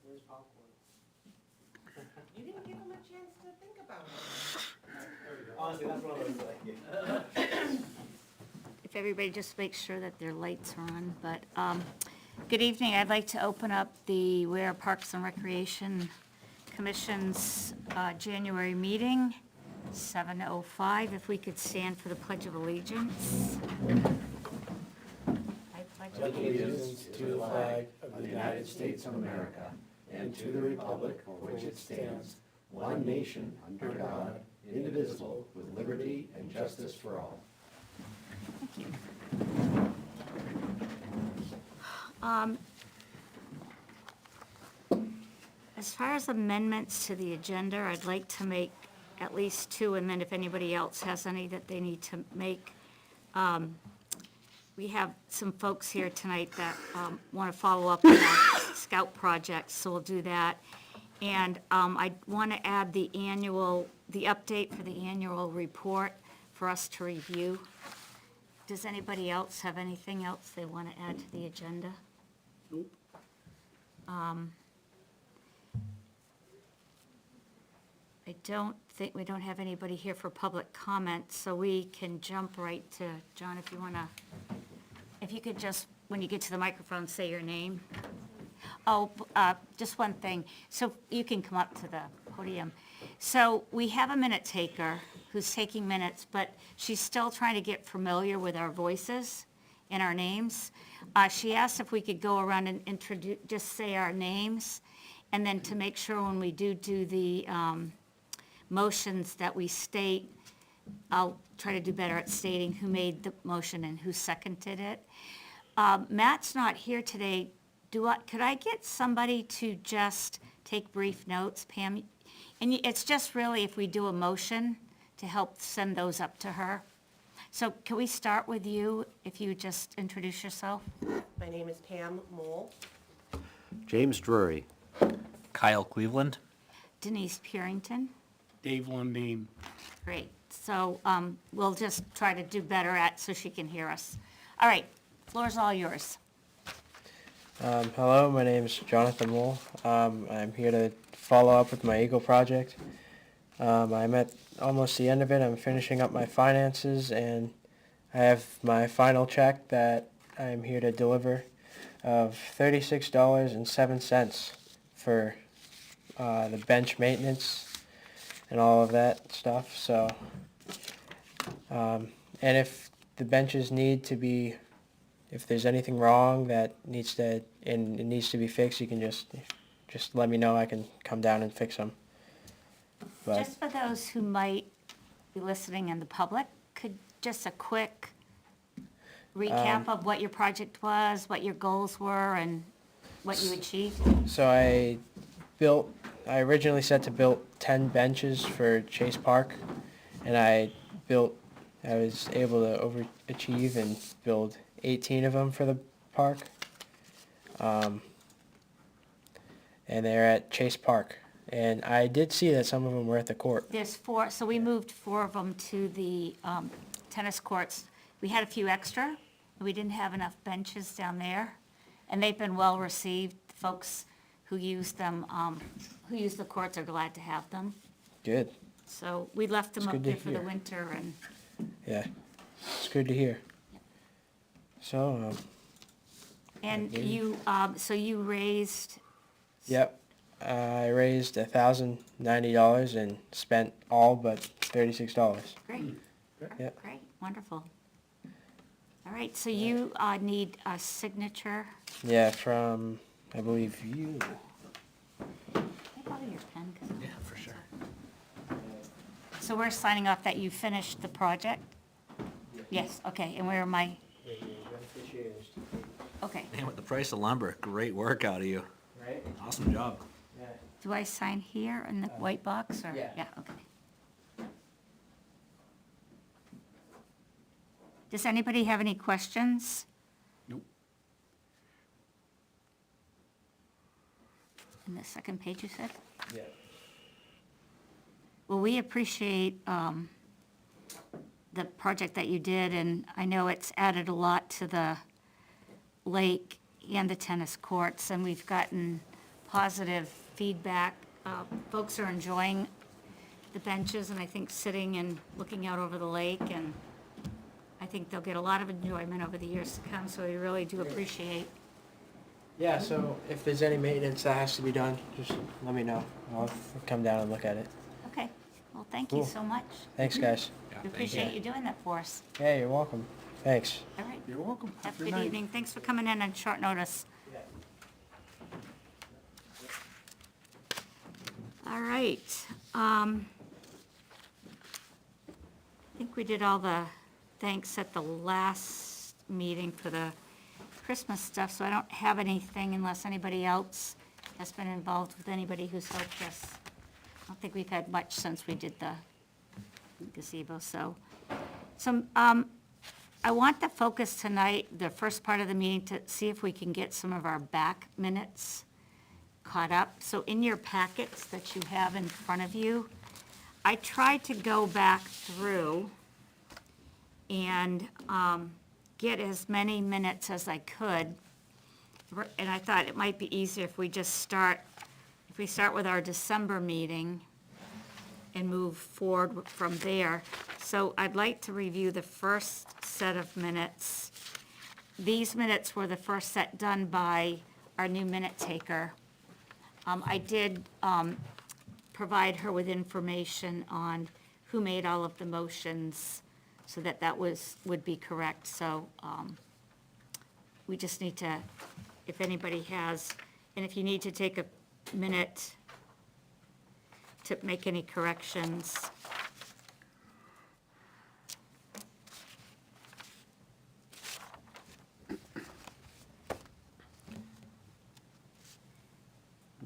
Where's popcorn? You didn't give them a chance to think about it. Honestly, that's one of those, like, If everybody just makes sure that their lights are on, but, good evening, I'd like to open up the Ware Parks and Recreation Commission's, January meeting, 7:05, if we could stand for the Pledge of Allegiance. I pledge Allegiance to the flag of the United States of America and to the republic for which it stands, one nation, under God, indivisible, with liberty and justice for all. Thank you. As far as amendments to the agenda, I'd like to make at least two, and then if anybody else has any that they need to make. We have some folks here tonight that want to follow up on our scout projects, so we'll do that. And I want to add the update for the annual report for us to review. Does anybody else have anything else they want to add to the agenda? Nope. I don't think, we don't have anybody here for public comment, so we can jump right to, John, if you want to, if you could just, when you get to the microphone, say your name. Oh, just one thing, so you can come up to the podium. So we have a minute taker who's taking minutes, but she's still trying to get familiar with our voices and our names. She asked if we could go around and introduce, just say our names, and then to make sure when we do the motions that we state, I'll try to do better at stating who made the motion and who seconded it. Matt's not here today. Could I get somebody to just take brief notes, Pam? And it's just really if we do a motion to help send those up to her. So can we start with you, if you just introduce yourself? My name is Pam Mole. James Drury. Kyle Cleveland. Denise Purington? Dave Lundeen. Great. So we'll just try to do better at, so she can hear us. All right, floor's all yours. Hello, my name is Jonathan Wool. I'm here to follow up with my Eagle project. I'm at almost the end of it. I'm finishing up my finances, and I have my final check that I'm here to deliver of $36.07 for the bench maintenance and all of that stuff. So, and if the benches need to be, if there's anything wrong that needs to, and it needs to be fixed, you can just let me know. I can come down and fix them. But Just for those who might be listening in the public, could just a quick recap of what your project was, what your goals were, and what you achieved? so I originally set to build 10 benches for Chase Park, and I was able to overachieve and build 18 of them for the park. And they're at Chase Park. And I did see that some of them were at the court. There's 4, so we moved 4 of them to the tennis courts. We had a few extra, and we didn't have enough benches down there, and they've been well received. Folks who use them, who use the courts are glad to have them. Good. So we left them It's up good to there for the hear. winter, and Yeah. It's good to hear. So, you, so you raised, yep. I raised $1,090 and spent all but $36. great. Yep. Great, wonderful. All right, so you need a signature. Yeah, from, I believe you. Can I borrow your pen? 'Cause- Yeah, for sure. So we're signing off that you finished the project? Yes, okay, and where am I? Okay, Man, with the price of lumber, great work out of you. Right? Awesome job. Yeah. do I sign here in the white box, or? yeah. Yeah, okay. Does anybody have any questions? Nope. In the second page, you said? Yeah. Well, we appreciate the project that you did, and I know it's added a lot to the lake and the tennis courts, and we've gotten positive feedback. Folks are enjoying the benches, and I think sitting and looking out over the lake, and I think they'll get a lot of enjoyment over the years to come, so we really do appreciate. Yeah, so if there's any maintenance that has to be done, just let me know. I'll come down and look at it. Okay, well, thank you Cool. so much. Thanks, guys. We appreciate you doing that for us. Yeah, you're welcome. Thanks. All right, You're welcome. have a good evening. Thanks for coming in on short notice. All right. I think we did all the thanks at the last meeting for the Christmas stuff, so I don't have anything unless anybody else has been involved with anybody who's helped us. I don't think we've had much since we did the gazebo, so. I want the focus tonight, the first part of the meeting, to see if we can get some of our back minutes caught up. So in your packets that you have in front of you, I tried to go back through and get as many minutes as I could. And I thought it might be easier if we just start with our December meeting and move forward from there. So I'd like to review the first set of minutes. These minutes were the first set done by our new minute taker. I did provide her with information on who made all of the motions so that would be correct. So we just need to, if anybody has, and if you need to take a minute to make any corrections.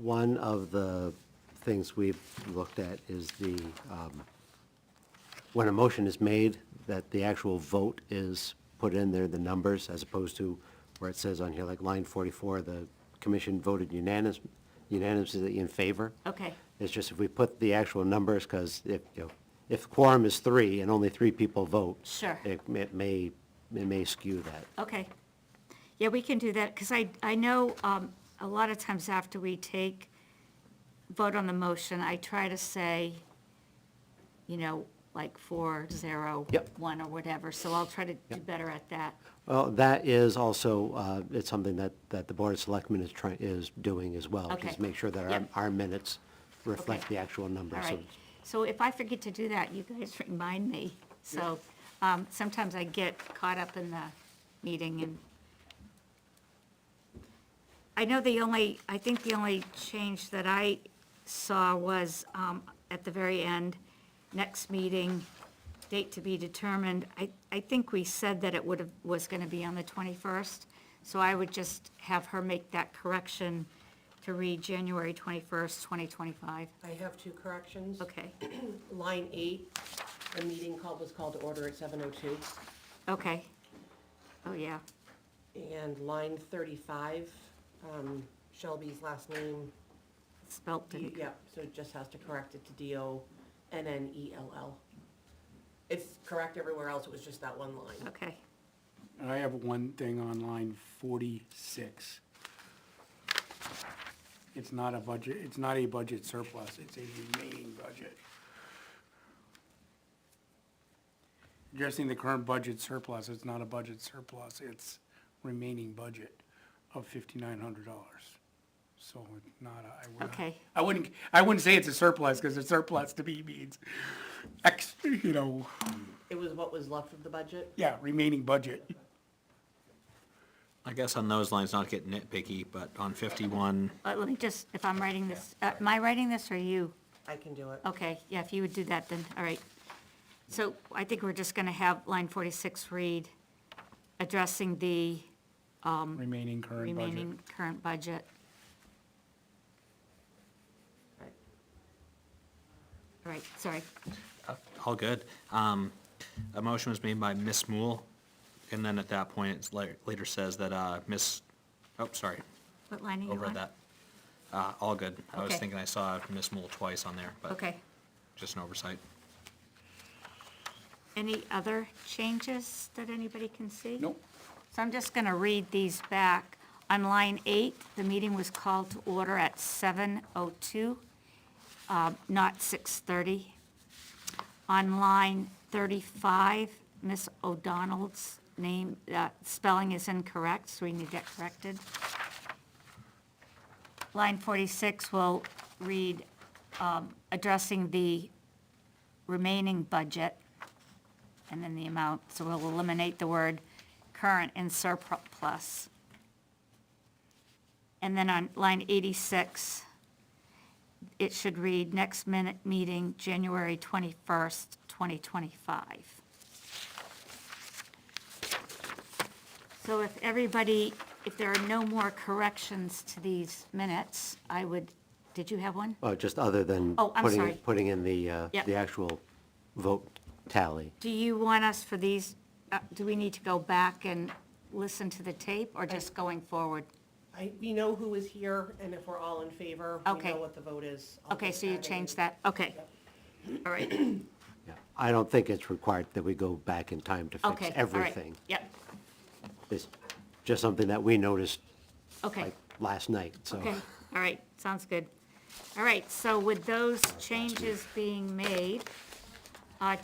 One of the things we've looked at is when a motion is made, that the actual vote is put in there, the numbers, as opposed to where it says on here, like line 44, the commission voted unanimously in favor. Okay, It's just if we put the actual numbers, because if quorum is 3 and only 3 people vote. Sure. It may skew that. okay. Yeah, we can do that, because I know a lot of times after we vote on the motion, I try to say, like 4-0, Yep. 1 or whatever, so I'll try to do better at that. Well, that is also, it's something that the Board of Selectmen is doing as well. Okay. Just make sure that Yep. our minutes reflect Okay. the actual numbers. All right, so if I forget to do that, you guys remind me. So sometimes I get caught up in the meeting, and I know I think the only change that I saw was at the very end, next meeting, date to be determined. I think we said that it was going to be on the 21st, so I would just have her make that correction to read January 21st, 2025. I have 2 corrections. Okay, Line 8, the meeting was called to order at 7:02. okay. Oh, yeah, And line 35, Shelby's last name, spelt didn't. yep, so it just has to correct it to DONNELL. It's correct everywhere else, it was just that one line. Okay, I have one thing on line 46. It's not a budget surplus, it's a remaining budget. Addressing the current budget surplus, it's not a budget surplus, it's remaining budget of $5,900. So it's not, okay, I wouldn't say it's a surplus, because a surplus to me means It was what was left of the budget? yeah, remaining budget. I guess on those lines, not get nitpicky, but on 51, let me just, if I'm writing this, am I writing this or you? I can do it. Okay, yeah, if you would do that, then, all right. So I think we're just gonna have line 46 read, addressing the Remaining current budget. remaining current budget. Right. All right, sorry. all good. A motion was made by Miss Moole, and then at that point, it later says that sorry, What line are you on? overread that. All good. I was Okay. thinking I saw Miss Moole twice on there, but Okay. just an oversight. Any other changes that anybody can see? Nope. So I'm just gonna read these back. On line 8, the meeting was called to order at 7:02, not 6:30. On line 35, Miss O'Donnell's name, spelling is incorrect, so we need that corrected. Line 46 will read, addressing the remaining budget, and then the amount, so we'll eliminate the word current and surplus. And then on line 86, it should read, next minute meeting, January 21st, 2025. So if everybody, if there are no more corrections to these minutes, I would, did you have one? Well, just other than Oh, I'm sorry. putting in the Yep. the actual vote tally. Do you want us for these, do we need to go back and listen to the tape, or just going forward? We know who is here, and if we're all in favor, we Okay. know what the vote is. I'll Okay, just so you add it changed in. that, okay. All right, Yeah. I don't think it's required that we go back in time to okay, fix all right. everything. Yep, It's just something that we noticed okay. like last night, so. Okay, all right, sounds good. All right, so with those changes being made, I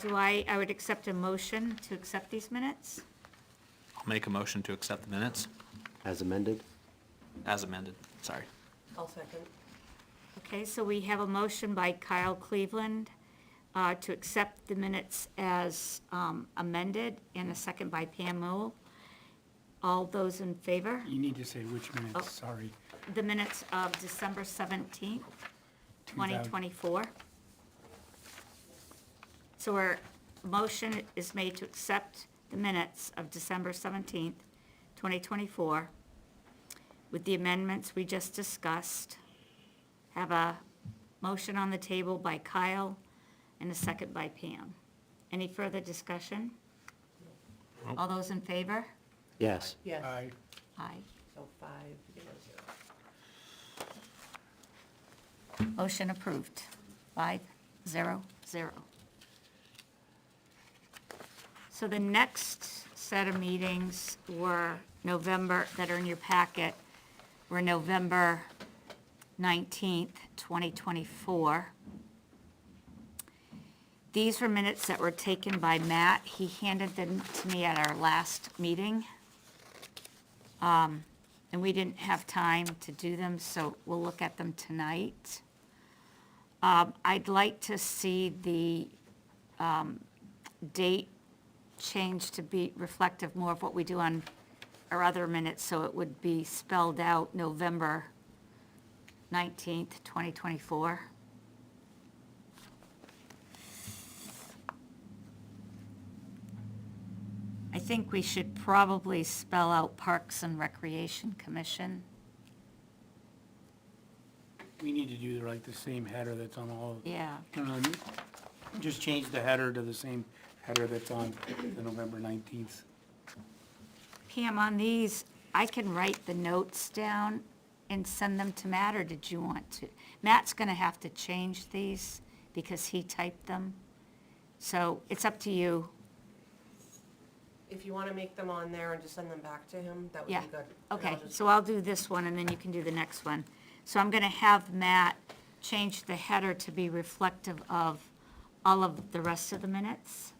would accept a motion to accept these minutes? I'll make a motion to accept the minutes As amended? as amended, sorry. I'll second. Okay, so we have a motion by Kyle Cleveland to accept the minutes as amended, and a second by Pam Moore. All those in favor? You need to say which Oh. minutes, sorry. The minutes of December 17th, 2024. So our motion is made to accept the minutes of December 17th, 2024, with the amendments we just discussed. Have a motion on the table by Kyle and a second by Pam. Any further discussion? All those in favor? Yes. Yes, Aye. Aye. so 5-0. Motion approved. 5-0-0. So the next set of meetings were November, that are in your packet, were November 19th, 2024. These were minutes that were taken by Matt. He handed them to me at our last meeting. And we didn't have time to do them, so we'll look at them tonight. I'd like to see the date changed to be reflective more of what we do on our other minutes, so it would be spelled out November 19th, 2024. I think we should probably spell out Parks and Recreation Commission. We need to do like the same header that's on all, Yeah, just change the header to the same header that's on the November 19th. Pam, on these, I can write the notes down and send them to Matt, or did you want to? Matt's gonna have to change these because he typed them. So it's up to you. If you want to make them on there and just send them back to him, that would Yeah, be good. And okay, I'll just- so I'll do this one and then you can do the next one. So I'm gonna have Matt change the header to be reflective of all of the rest of the minutes.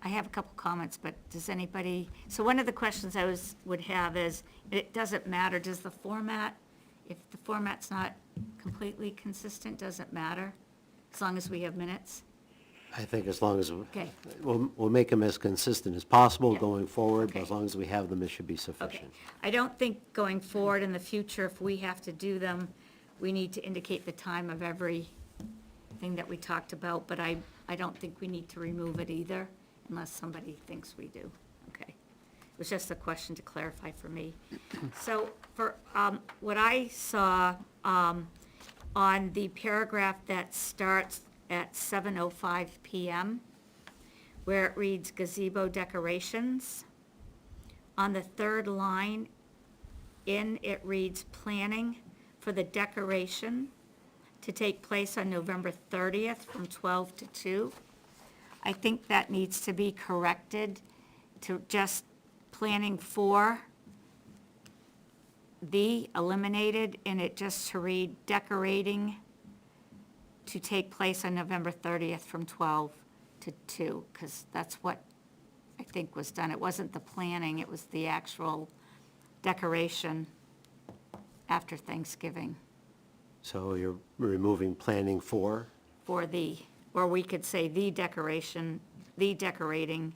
I have a couple comments, but does anybody, so one of the questions I would have is, it doesn't matter, does the format, if the format's not completely consistent, does it matter? As long as we have minutes? I think as long as, Okay. we'll make them as consistent as possible Yeah. going forward, but Okay. as long as we have them, it should be Okay. sufficient. I don't think going forward in the future, if we have to do them, we need to indicate the time of everything that we talked about, but I don't think we need to remove it either, unless somebody thinks we do. Okay. It was just a question to clarify for me. So for, what I saw, on the paragraph that starts at 7:05 PM, where it reads gazebo decorations, on the third line, it reads planning for the decoration to take place on November 30th from 12 to 2. I think that needs to be corrected to just planning for the eliminated, and it just to read decorating to take place on November 30th from 12 to 2, because that's what I think was done. It wasn't the planning, it was the actual decoration after Thanksgiving So you're removing planning for? for the, or we could say the decoration, the decorating.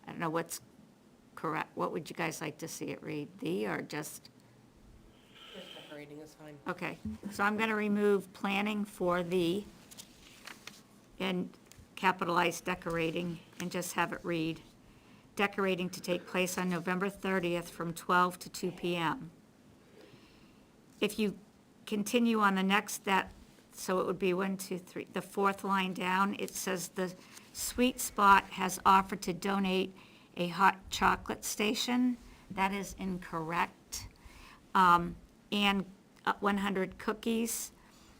I don't know what's correct. What would you guys like to see it read? The or just? Just decorating is fine. Okay, so I'm gonna remove planning for the and capitalize decorating and just have it read, decorating to take place on November 30th from 12 to 2 p.m. If you continue on the next, so it would be 1, 2, 3, the fourth line down, it says the Sweet Spot has offered to donate a hot chocolate station. That is incorrect. And 100 cookies.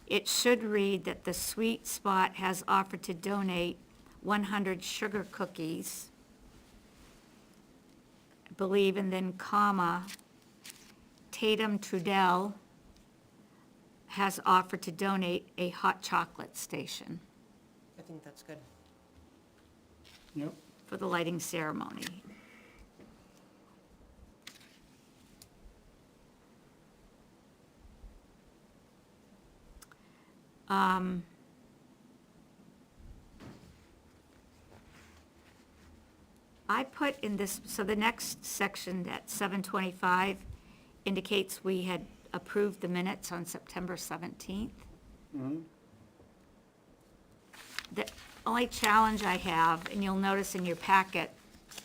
It should read that the Sweet Spot has offered to donate 100 sugar cookies, I believe, and then comma, Tatum Trudell has offered to donate a hot chocolate station I think that's good. Yep. for the lighting ceremony. I put in this, so the next section at 7:25 indicates we had approved the minutes on September 17th. The only challenge I have, and you'll notice in your packet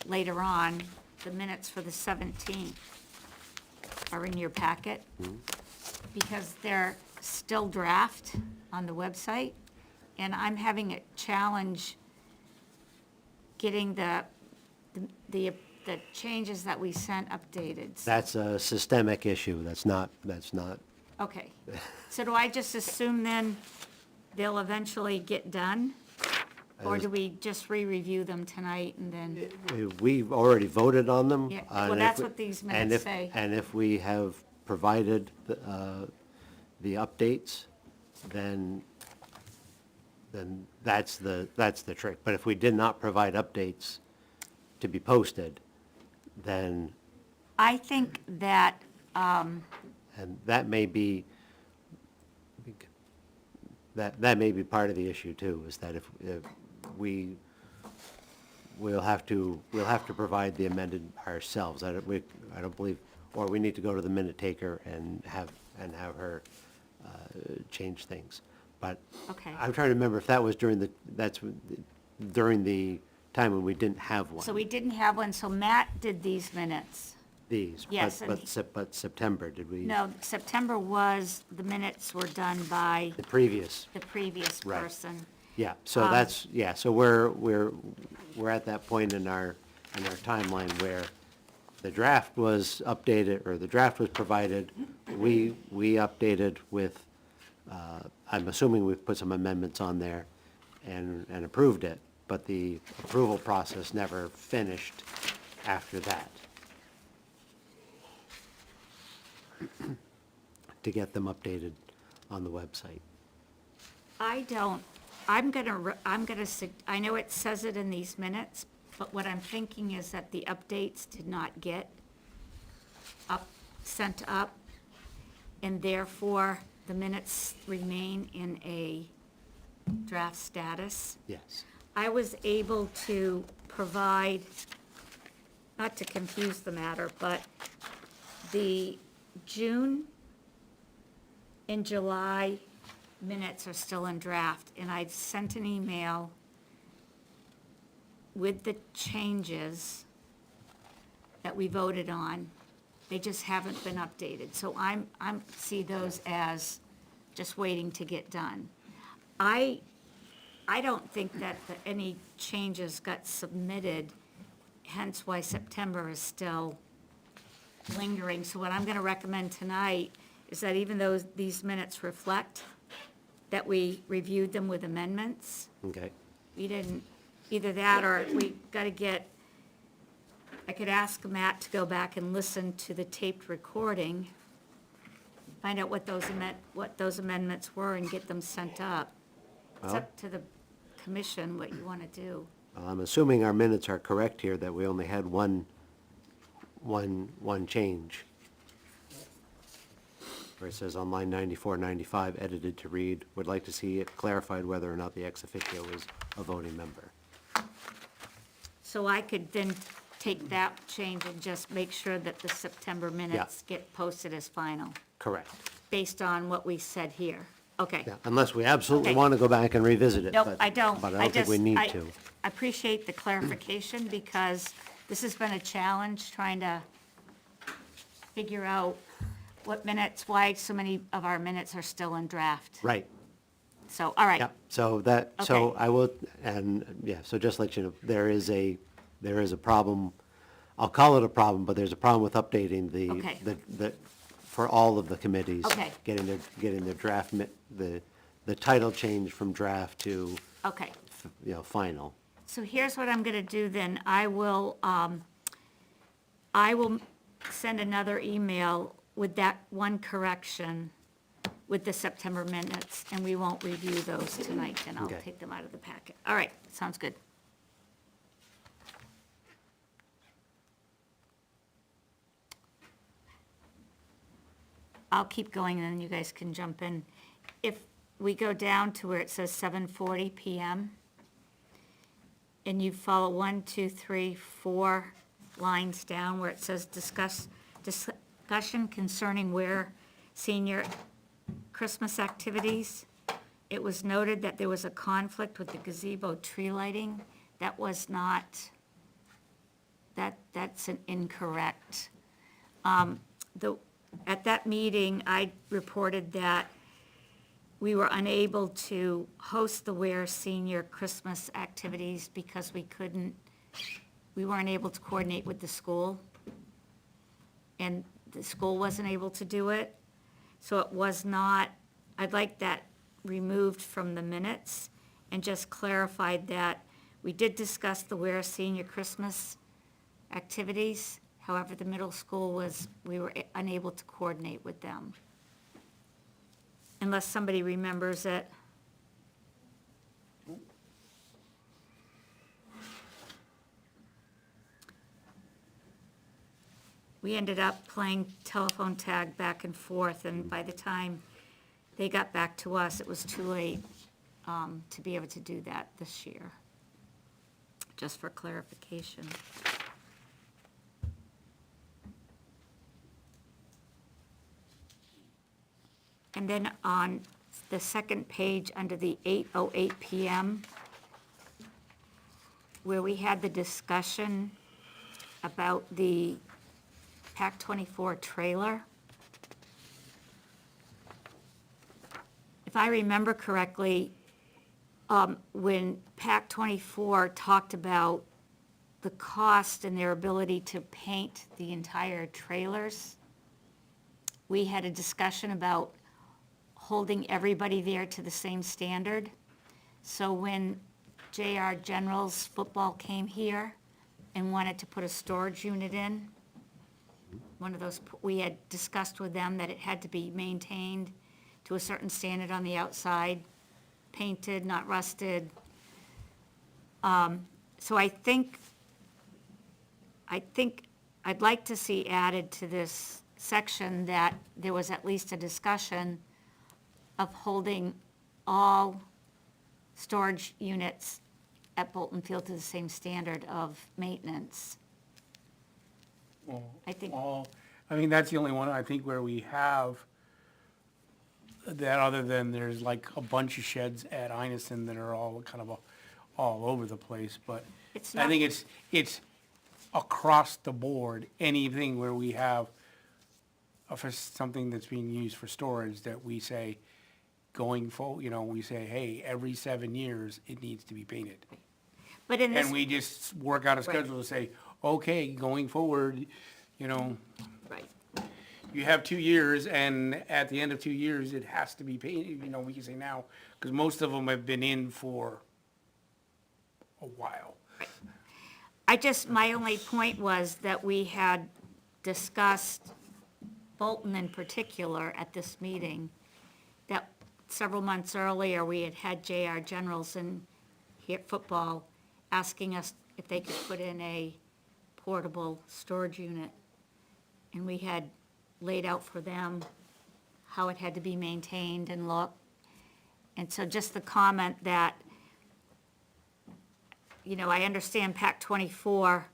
later on, the minutes for the 17th are in your packet, because they're still draft on the website, and I'm having a challenge getting the changes that we sent updated. That's a systemic issue. That's not, Okay, so do I just assume then they'll eventually get done? Or do we just re-review them tonight and then, we've already voted on them. Yeah, and well, if that's we- what these and minutes if- say. And if we have provided the updates, then that's the trick. But if we did not provide updates to be posted, then, I think that, and that may be, that may be part of the issue too, is that if we'll have to provide the amended ourselves. I don't believe, or we need to go to the minute taker and have her change things. But Okay. I'm trying to remember if that was during the time when we didn't have one. so we didn't have one, so Matt did these minutes. These. Yes, But, and but September, did we? No, September was, the minutes were done by The previous. the previous Right. person. Yeah, so so we're at that point in our timeline where the draft was updated, or the draft was provided, we updated with, I'm assuming we've put some amendments on there and approved it, but the approval process never finished after that. To get them updated on the website. I know it says it in these minutes, but what I'm thinking is that the updates did not get sent up, and therefore the minutes remain in a draft status. Yes. I was able to provide, not to confuse the matter, but the June and July minutes are still in draft, and I've sent an email with the changes that we voted on. They just haven't been updated, so I'm see those as just waiting to get done. I don't think that any changes got submitted, hence why September is still lingering. So what I'm gonna recommend tonight is that even though these minutes reflect that we reviewed them with amendments. Okay. We didn't, either that or we gotta get, I could ask Matt to go back and listen to the taped recording, find out what those amendments were and get them sent up. It's Well- up to the commission what you wanna do. I'm assuming our minutes are correct here, that we only had one change. Where it says on line 94, 95, edited to read, would like to see it clarified whether or not the ex officio is a voting member. So I could then take that change and just make sure that the September minutes get posted as final, Correct. based on what we said here. Okay. Yeah, unless we absolutely Okay. want to go back and revisit it. Nope, but- I don't. But I don't think we need to. I appreciate the clarification because this has been a challenge trying to figure out what minutes, why so many of our minutes are still in draft. Right, So, all right. yeah, so so Okay. I will, and, yeah, so just let you know, there is a problem, I'll call it a problem, but there's a problem with updating Okay. the, for all of the committees. Okay. Getting their draft, the title change from draft to, Okay. final. So here's what I'm gonna do then. I will send another email with that one correction with the September minutes, and we won't review those tonight, and I'll Okay. take them out of the packet. All right, sounds good. I'll keep going, and then you guys can jump in. If we go down to where it says 7:40 PM, and you follow 1, 2, 3, 4 lines down where it says discussion concerning where senior Christmas activities, it was noted that there was a conflict with the gazebo tree lighting. That was not, that's an incorrect. At that meeting, I reported that we were unable to host the Ware Senior Christmas activities because we weren't able to coordinate with the school. And the school wasn't able to do it. So it was not, I'd like that removed from the minutes and just clarified that we did discuss the Ware Senior Christmas activities. However, the middle school we were unable to coordinate with them. Unless somebody remembers it. We ended up playing telephone tag back and forth, and by the time they got back to us, it was too late to be able to do that this year. Just for clarification. And then on the second page, under the 8:08 PM, where we had the discussion about the PAC 24 trailer. If I remember correctly, when PAC 24 talked about the cost and their ability to paint the entire trailers, we had a discussion about holding everybody there to the same standard. So when JR General's football came here and wanted to put a storage unit in, one of those, we had discussed with them that it had to be maintained to a certain standard on the outside, painted, not rusted. So I think I'd like to see added to this section that there was at least a discussion of holding all storage units at Bolton Field to the same standard of maintenance. Well, I think- I mean, that's the only one I think where we have that, other than there's like a bunch of sheds at Einison that are all kind of all over the place, but It's I not- think it's across the board, anything where we have for something that's being used for storage that we say going forward, we say, hey, every 7 years, it needs to be painted. But in this, And we just work out a Right. schedule to say, okay, going forward, right, you have 2 years, and at the end of 2 years, it has to be painted, you know, we can say now, because most of them have been in for a while. My only point was that we had discussed Bolton in particular at this meeting, that several months earlier, we had J.R. Generals in here, football, asking us if they could put in a portable storage unit. And we had laid out for them how it had to be maintained and looked. And so just the comment that, you know, I understand PAC 24,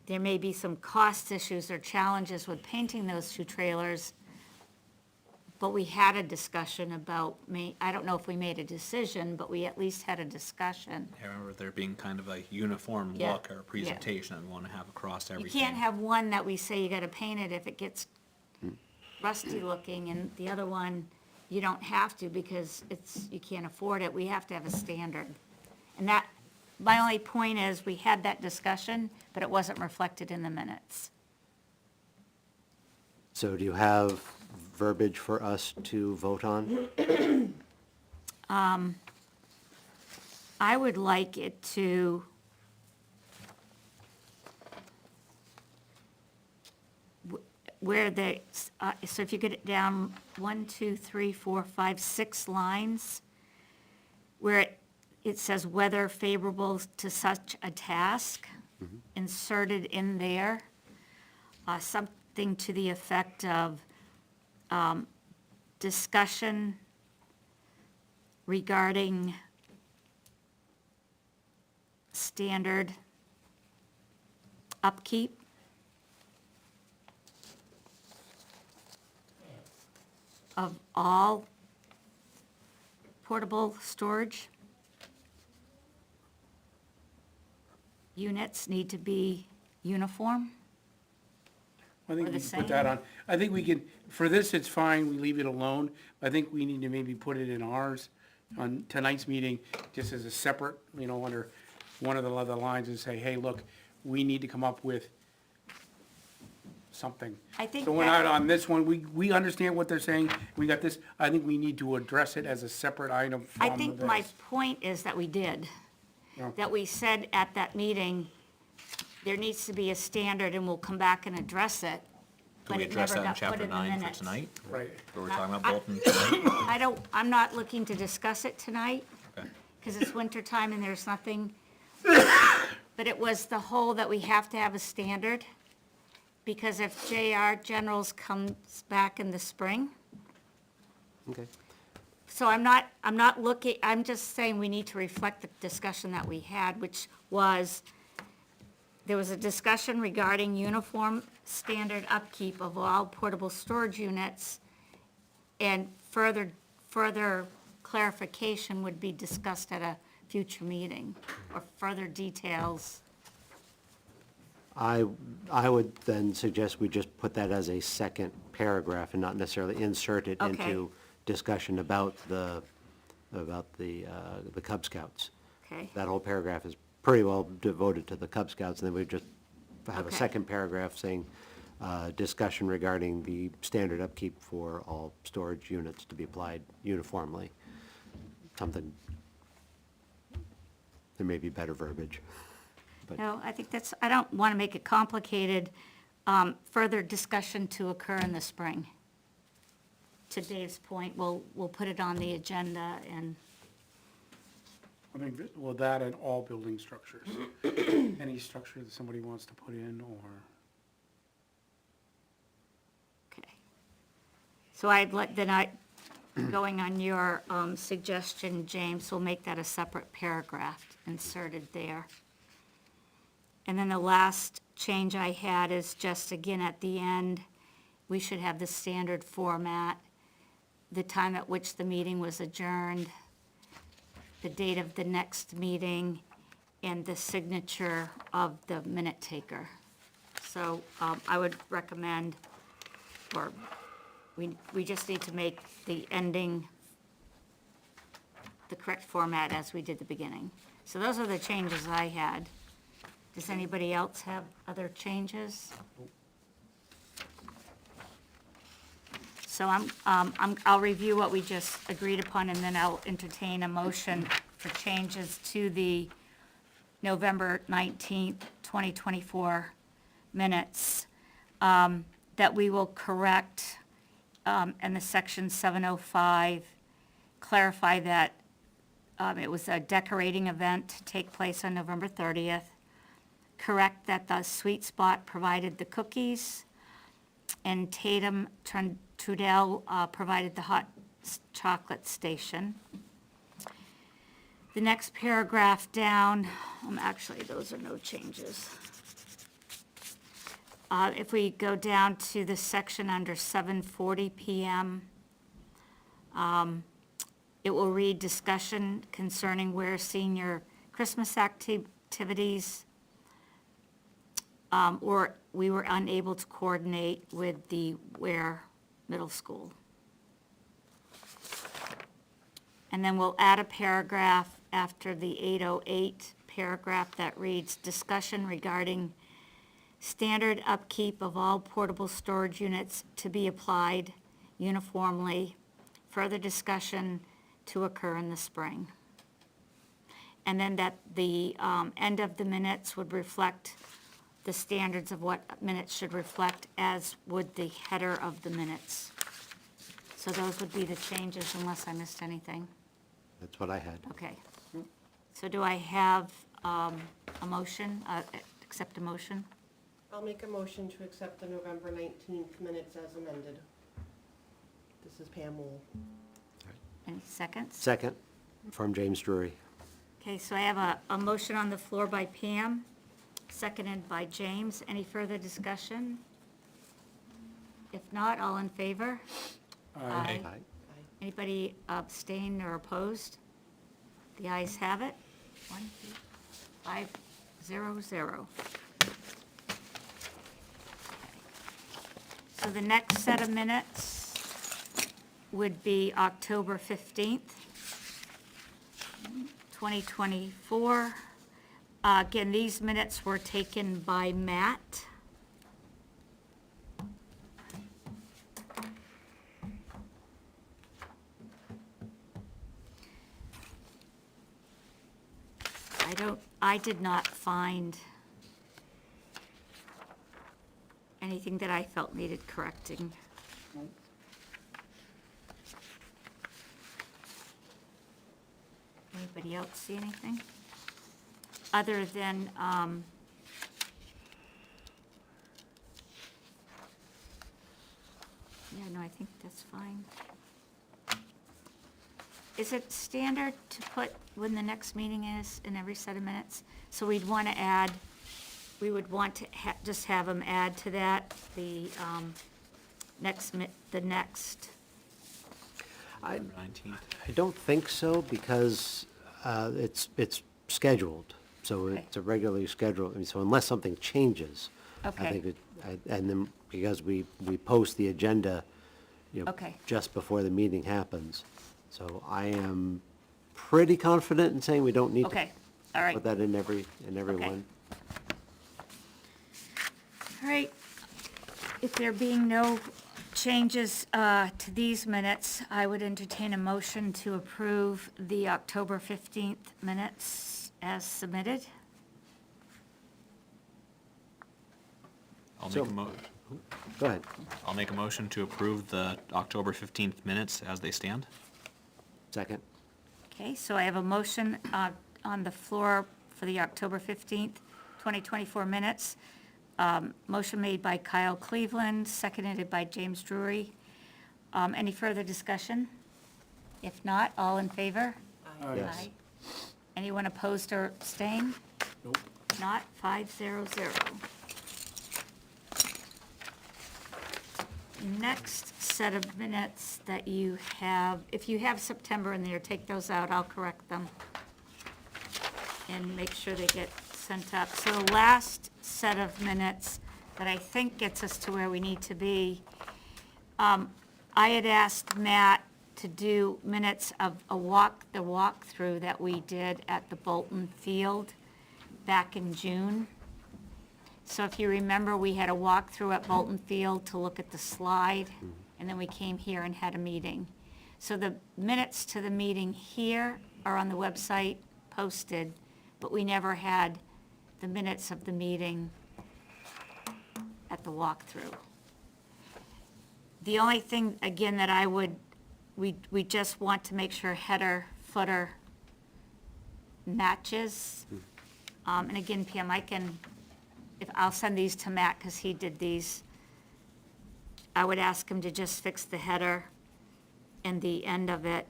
there may be some cost issues or challenges with painting those two trailers, but we had a discussion about, I don't know if we made a decision, but we at least had a discussion. I remember there being kind of a uniform Yeah, look or a presentation that we want to have across You everything. can't have one that we say you gotta paint it if it gets rusty looking, and the other one, you don't have to because you can't afford it. We have to have a standard. And that, my only point is, we had that discussion, but it wasn't reflected in the minutes. So do you have verbiage for us to vote on? I would like it to where so if you get it down 1, 2, 3, 4, 5, 6 lines, where it says whether favorable to such a task, inserted in there, something to the effect of discussion regarding standard upkeep. Of all portable storage units need to be uniform. I think Or we the can put that same. on. I think we can, for this, it's fine, we leave it alone. I think we need to maybe put it in ours on tonight's meeting, just as a separate, you know, under one of the other lines and say, hey, look, we need to come up with something. I think So we're that- not on this one, we understand what they're saying, we got this, I think we need to address it as a separate item I from think this. my point is that we did. Yeah. That we said at that meeting, there needs to be a standard and we'll come back and address it. Could but we it address never that in got put chapter in the 9 for minutes. tonight? Right. Or we're talking about Bolton tonight? I'm not looking to discuss it tonight, Okay. because it's winter time and there's nothing. But it was the whole that we have to have a standard, because if J.R. Generals comes back in the spring, Okay. so I'm not looking, I'm just saying we need to reflect the discussion that we had, which was, there was a discussion regarding uniform standard upkeep of all portable storage units, and further clarification would be discussed at a future meeting, or further details. I would then suggest we just put that as a second paragraph and not necessarily insert it Okay. into discussion about the Cub Scouts. Okay, That whole paragraph is pretty well devoted to the Cub Scouts, and then we just have a Okay. second paragraph saying, discussion regarding the standard upkeep for all storage units to be applied uniformly. Something, there may be better verbiage. But no, I think I don't want to make it complicated. Further discussion to occur in the spring. To Dave's point, we'll put it on the agenda and, I think, well, that and all building structures. Any structure that somebody wants to put in, or, okay. So going on your suggestion, James, we'll make that a separate paragraph inserted there. And then the last change I had is just, again, at the end, we should have the standard format, the time at which the meeting was adjourned, the date of the next meeting, and the signature of the minute taker. So I would recommend, or we just need to make the ending the correct format as we did the beginning. So those are the changes I had. Does anybody else have other changes? So I'll review what we just agreed upon, and then I'll entertain a motion for changes to the November 19th, 2024 minutes, that we will correct, in the section 705, clarify that it was a decorating event to take place on November 30th, correct that the Sweet Spot provided the cookies, and Tatum Trudell provided the hot chocolate station. The next paragraph down, actually, those are no changes. If we go down to the section under 7:40 PM, it will read discussion concerning where senior Christmas activities, or we were unable to coordinate with the Ware Middle School. And then we'll add a paragraph after the 808 paragraph that reads, discussion regarding standard upkeep of all portable storage units to be applied uniformly. Further discussion to occur in the spring. And then that the end of the minutes would reflect the standards of what minutes should reflect, as would the header of the minutes. So those would be the changes, unless I missed anything. That's what I had. Okay. So do I have a motion, accept a motion? I'll make a motion to accept the November 19th minutes as amended. This is Pam Wool. Any seconds? Second, from James Drury. Okay, so I have a motion on the floor by Pam, seconded by James. Any further discussion? If not, all in favor? Aye. Aye. Anybody abstain or opposed? The ayes have it. 1, 2, 5, 0, 0. So the next set of minutes would be October 15th, 2024. Again, these minutes were taken by Matt. I did not find anything that I felt needed correcting. Anybody else see anything? Other than, yeah, no, I think that's fine. Is it standard to put when the next meeting is in every set of minutes? So we'd want to add, we would want to just have them add to that, the next. I 19th. I don't think so, because it's scheduled, so Okay. it's a regularly scheduled, I mean, so unless something changes. Okay. I think and then, because we post the agenda, Okay. just before the meeting happens. So I am pretty confident in saying we don't need to Okay, all right. put that in every Okay. one. All right. If there being no changes to these minutes, I would entertain a motion to approve the October 15th minutes as submitted. I'll So- make Go ahead. I'll make a motion to approve the October 15th minutes as they stand. Second. Okay, so I have a motion on the floor for the October 15th, 2024 minutes. Motion made by Kyle Cleveland, seconded by James Drury. Any further discussion? If not, all in favor? Aye. Yes. Aye. Anyone opposed or abstain? Nope. Not 500. Next set of minutes that you have, if you have September in there, take those out, I'll correct them. And make sure they get sent up. So the last set of minutes that I think gets us to where we need to be, I had asked Matt to do minutes of the walkthrough that we did at the Bolton Field back in June. So if you remember, we had a walkthrough at Bolton Field to look at the slide, and then we came here and had a meeting. So the minutes to the meeting here are on the website posted, but we never had the minutes of the meeting at the walkthrough. The only thing, again, that I would, we just want to make sure header, footer matches. And again, Pam, I'll send these to Matt, because he did these. I would ask him to just fix the header and the end of it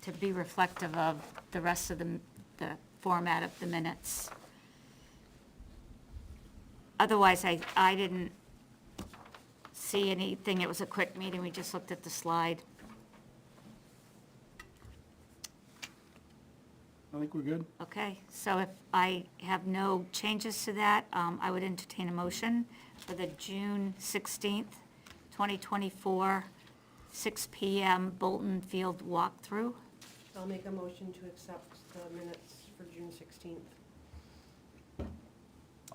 to be reflective of the rest of the format of the minutes. Otherwise, I didn't see anything. It was a quick meeting. We just looked at the slide. I think we're good. Okay, so if I have no changes to that, I would entertain a motion for the June 16th, 2024, 6 PM Bolton Field walkthrough. I'll make a motion to accept the minutes for June 16th.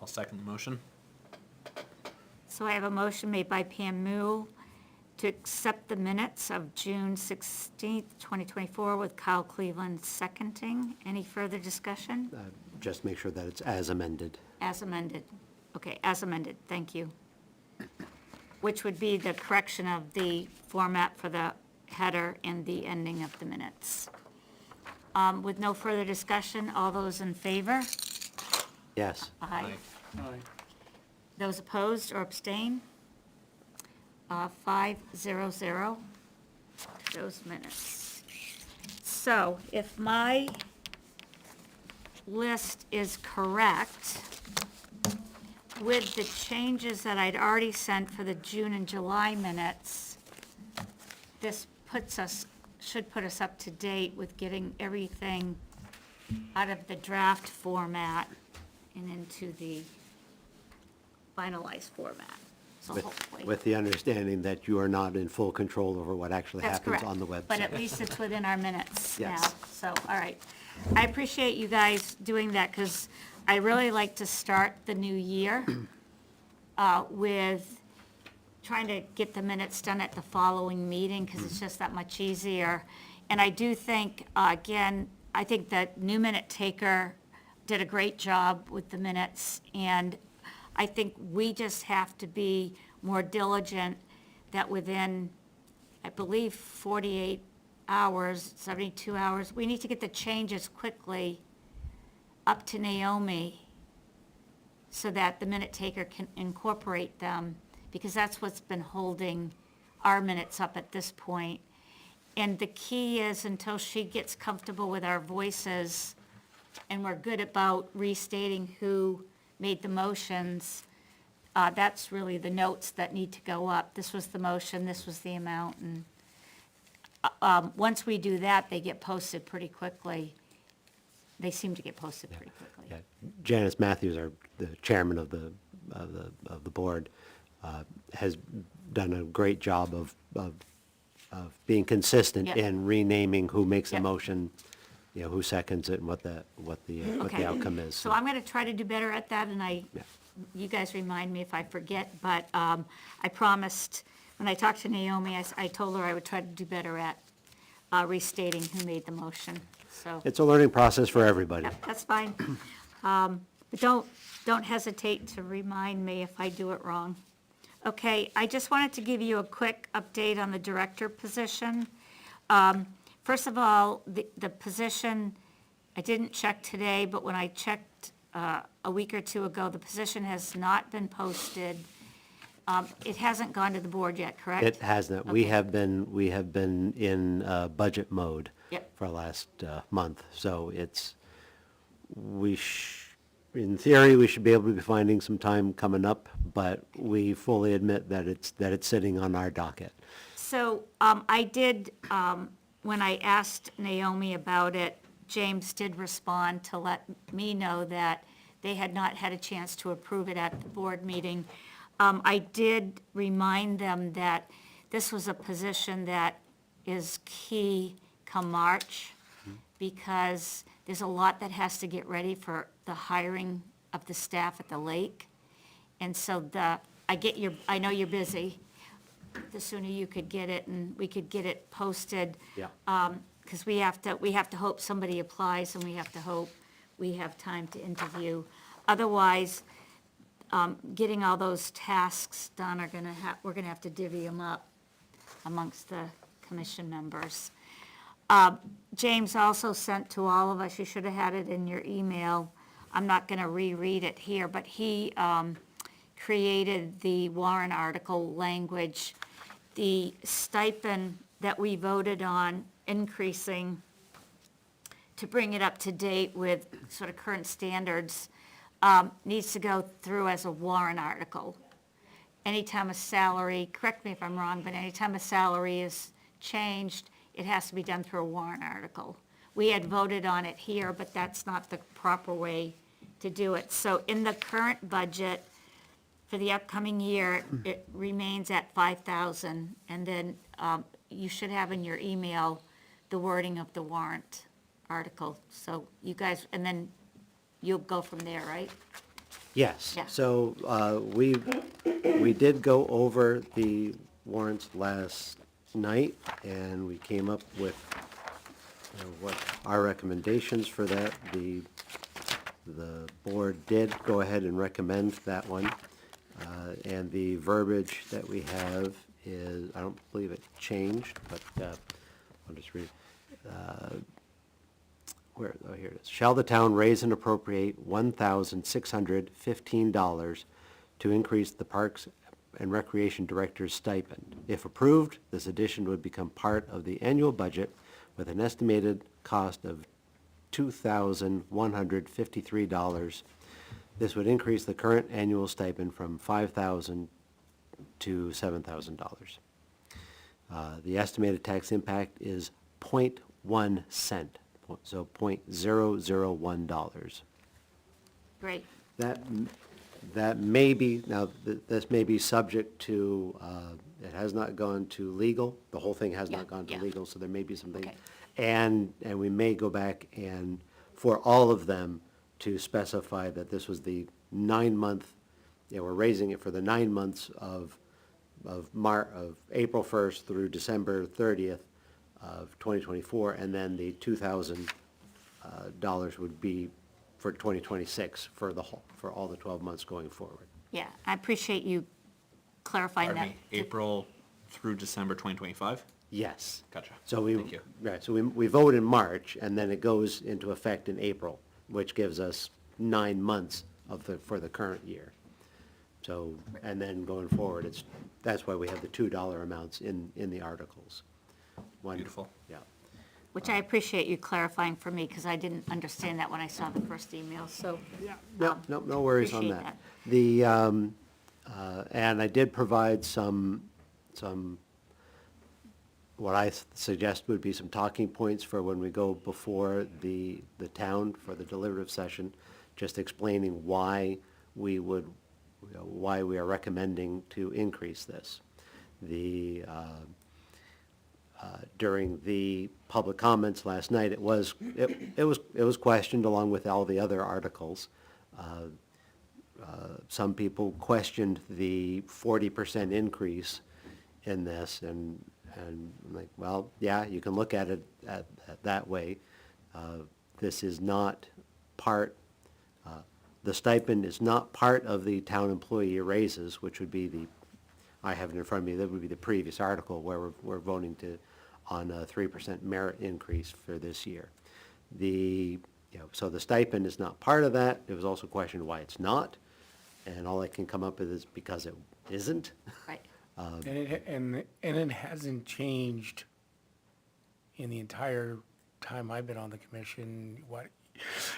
I'll second the motion. So I have a motion made by Pam Mule to accept the minutes of June 16th, 2024, with Kyle Cleveland seconding. Any further discussion? Just make sure that it's as amended. As amended. Okay, as amended, thank you. Which would be the correction of the format for the header and the ending of the minutes. With no further discussion, all those in favor? Yes. Aye. Aye. Those opposed or abstain? 500, those minutes. So if my list is correct, with the changes that I'd already sent for the June and July minutes, this should put us up to date with getting everything out of the draft format and into the finalized format. So hopefully. With the understanding that you are not in full control over what actually That's happens correct. on the website. But at least it's within our minutes now. Yes. So, all right. I appreciate you guys doing that, because I really like to start the new year with trying to get the minutes done at the following meeting, because it's just that much easier. And I do think, again, I think that new minute taker did a great job with the minutes, and I think we just have to be more diligent that within, I believe, 48 hours, 72 hours, we need to get the changes quickly up to Naomi so that the minute taker can incorporate them, because that's what's been holding our minutes up at this point. And the key is, until she gets comfortable with our voices and we're good about restating who made the motions, that's really the notes that need to go up. This was the motion, this was the amount, and once we do that, they get posted pretty quickly. They seem to get posted pretty quickly. Yeah. Janice Matthews, the chairman of the board, has done a great job of being consistent Yep. in renaming who makes a Yep. motion, who seconds it, and what the Okay. outcome is. So I'm going to try to do better at that, and Yeah. you guys remind me if I forget, but I promised, when I talked to Naomi, I told her I would try to do better at restating who made the motion, so. It's a learning process for everybody. Yep, that's fine. But don't hesitate to remind me if I do it wrong. Okay, I just wanted to give you a quick update on the director position. First of all, the position, I didn't check today, but when I checked a week or two ago, the position has not been posted. It hasn't gone to the board yet, correct? It hasn't. Okay. We have been in budget mode Yep. for the last month. So in theory, we should be able to be finding some time coming up, but we fully admit that it's sitting on our docket. So I did, when I asked Naomi about it, James did respond to let me know that they had not had a chance to approve it at the board meeting. I did remind them that this was a position that is key come March, because there's a lot that has to get ready for the hiring of the staff at the lake. And so I know you're busy. The sooner you could get it and we could get it posted. Yeah. Because we have to hope somebody applies and we have to hope we have time to interview. Otherwise, getting all those tasks done we're gonna have to divvy them up amongst the commission members. James also sent to all of us, you should have had it in your email. I'm not gonna reread it here, but he, created the warrant article language. The stipend that we voted on increasing to bring it up to date with sort of current standards, needs to go through as a warrant article. Anytime a salary, correct me if I'm wrong, but anytime a salary is changed, it has to be done through a warrant article. We had voted on it here, but that's not the proper way to do it. So in the current budget for the upcoming year, it remains at 5,000. And then you should have in your email the wording of the warrant article. So you guys, and then you'll go from there, right? Yes, Yeah. so we did go over the warrants last night, and we came up with what our recommendations for that. The board did go ahead and recommend that one, and the verbiage that we have is, I don't believe it changed, but I'll just read. Here it is. Shall the town raise and appropriate $1,615 to increase the Parks and Recreation Director's stipend? If approved, this addition would become part of the annual budget with an estimated cost of $2,153. This would increase the current annual stipend from $5,000 to $7,000. The estimated tax impact is 0.1 cent. So $0.001. Great. That may be, now, this may be subject to, it has not gone to legal, the whole thing has Yeah, not gone to yeah. legal, so there may be something. Okay. And we may go back and, for all of them, to specify that this was the 9-month, we're raising it for the 9 months of April 1st through December 30th of 2024, and then the $2,000 would be for 2026 for all the 12 months going forward. Yeah, I appreciate you clarifying Pardon that. me, April through December 2025? Yes. Gotcha. So Thank you. Right, so we vote in March, and then it goes into effect in April, which gives us 9 months for the current year. So, and then going forward, that's why we have the $2 amounts in the articles. Beautiful. Yeah. Which I appreciate you clarifying for me, because I didn't understand that when I saw the first email, so. No worries on appreciate that. And I did provide some, what I suggest would be some talking points for when we go before the town for the deliberative session, just explaining why we are recommending to increase this. During the public comments last night, it was questioned along with all the other articles. Some people questioned the 40% increase in this, and I'm like, well, yeah, you can look at it that way. This is not part, the stipend is not part of the town employee raises, which would be I have it in front of me, that would be the previous article where we're voting on a 3% merit increase for this year. So the stipend is not part of that. It was also questioned why it's not, and all I can come up with is because it isn't. Right. And it hasn't changed in the entire time I've been on the commission,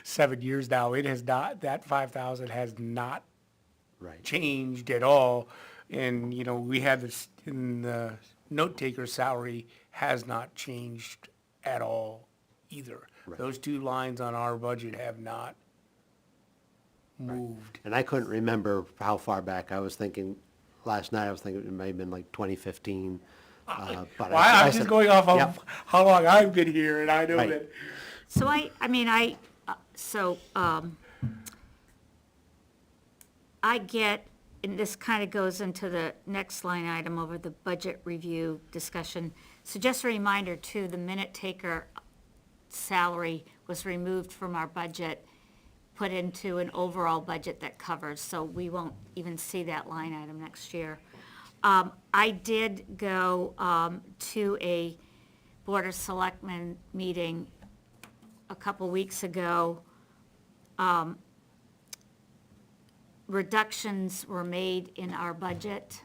7 years now. It has not, that 5,000 has not Right. changed at all. And, we had this, in the note taker's salary has not changed at all either. Right. Those two lines on our budget have not moved. And I couldn't remember how far back. I was thinking, last night, it may have been like 2015. But Well, I'm said- just going off of Yep. how long I've been here, and I know Right. that, So I get and this kind of goes into the next line item over the budget review discussion. So just a reminder too, the minute taker salary was removed from our budget, put into an overall budget that covers, so we won't even see that line item next year. I did go to a Board of Selectmen meeting a couple weeks ago. Reductions were made in our budget.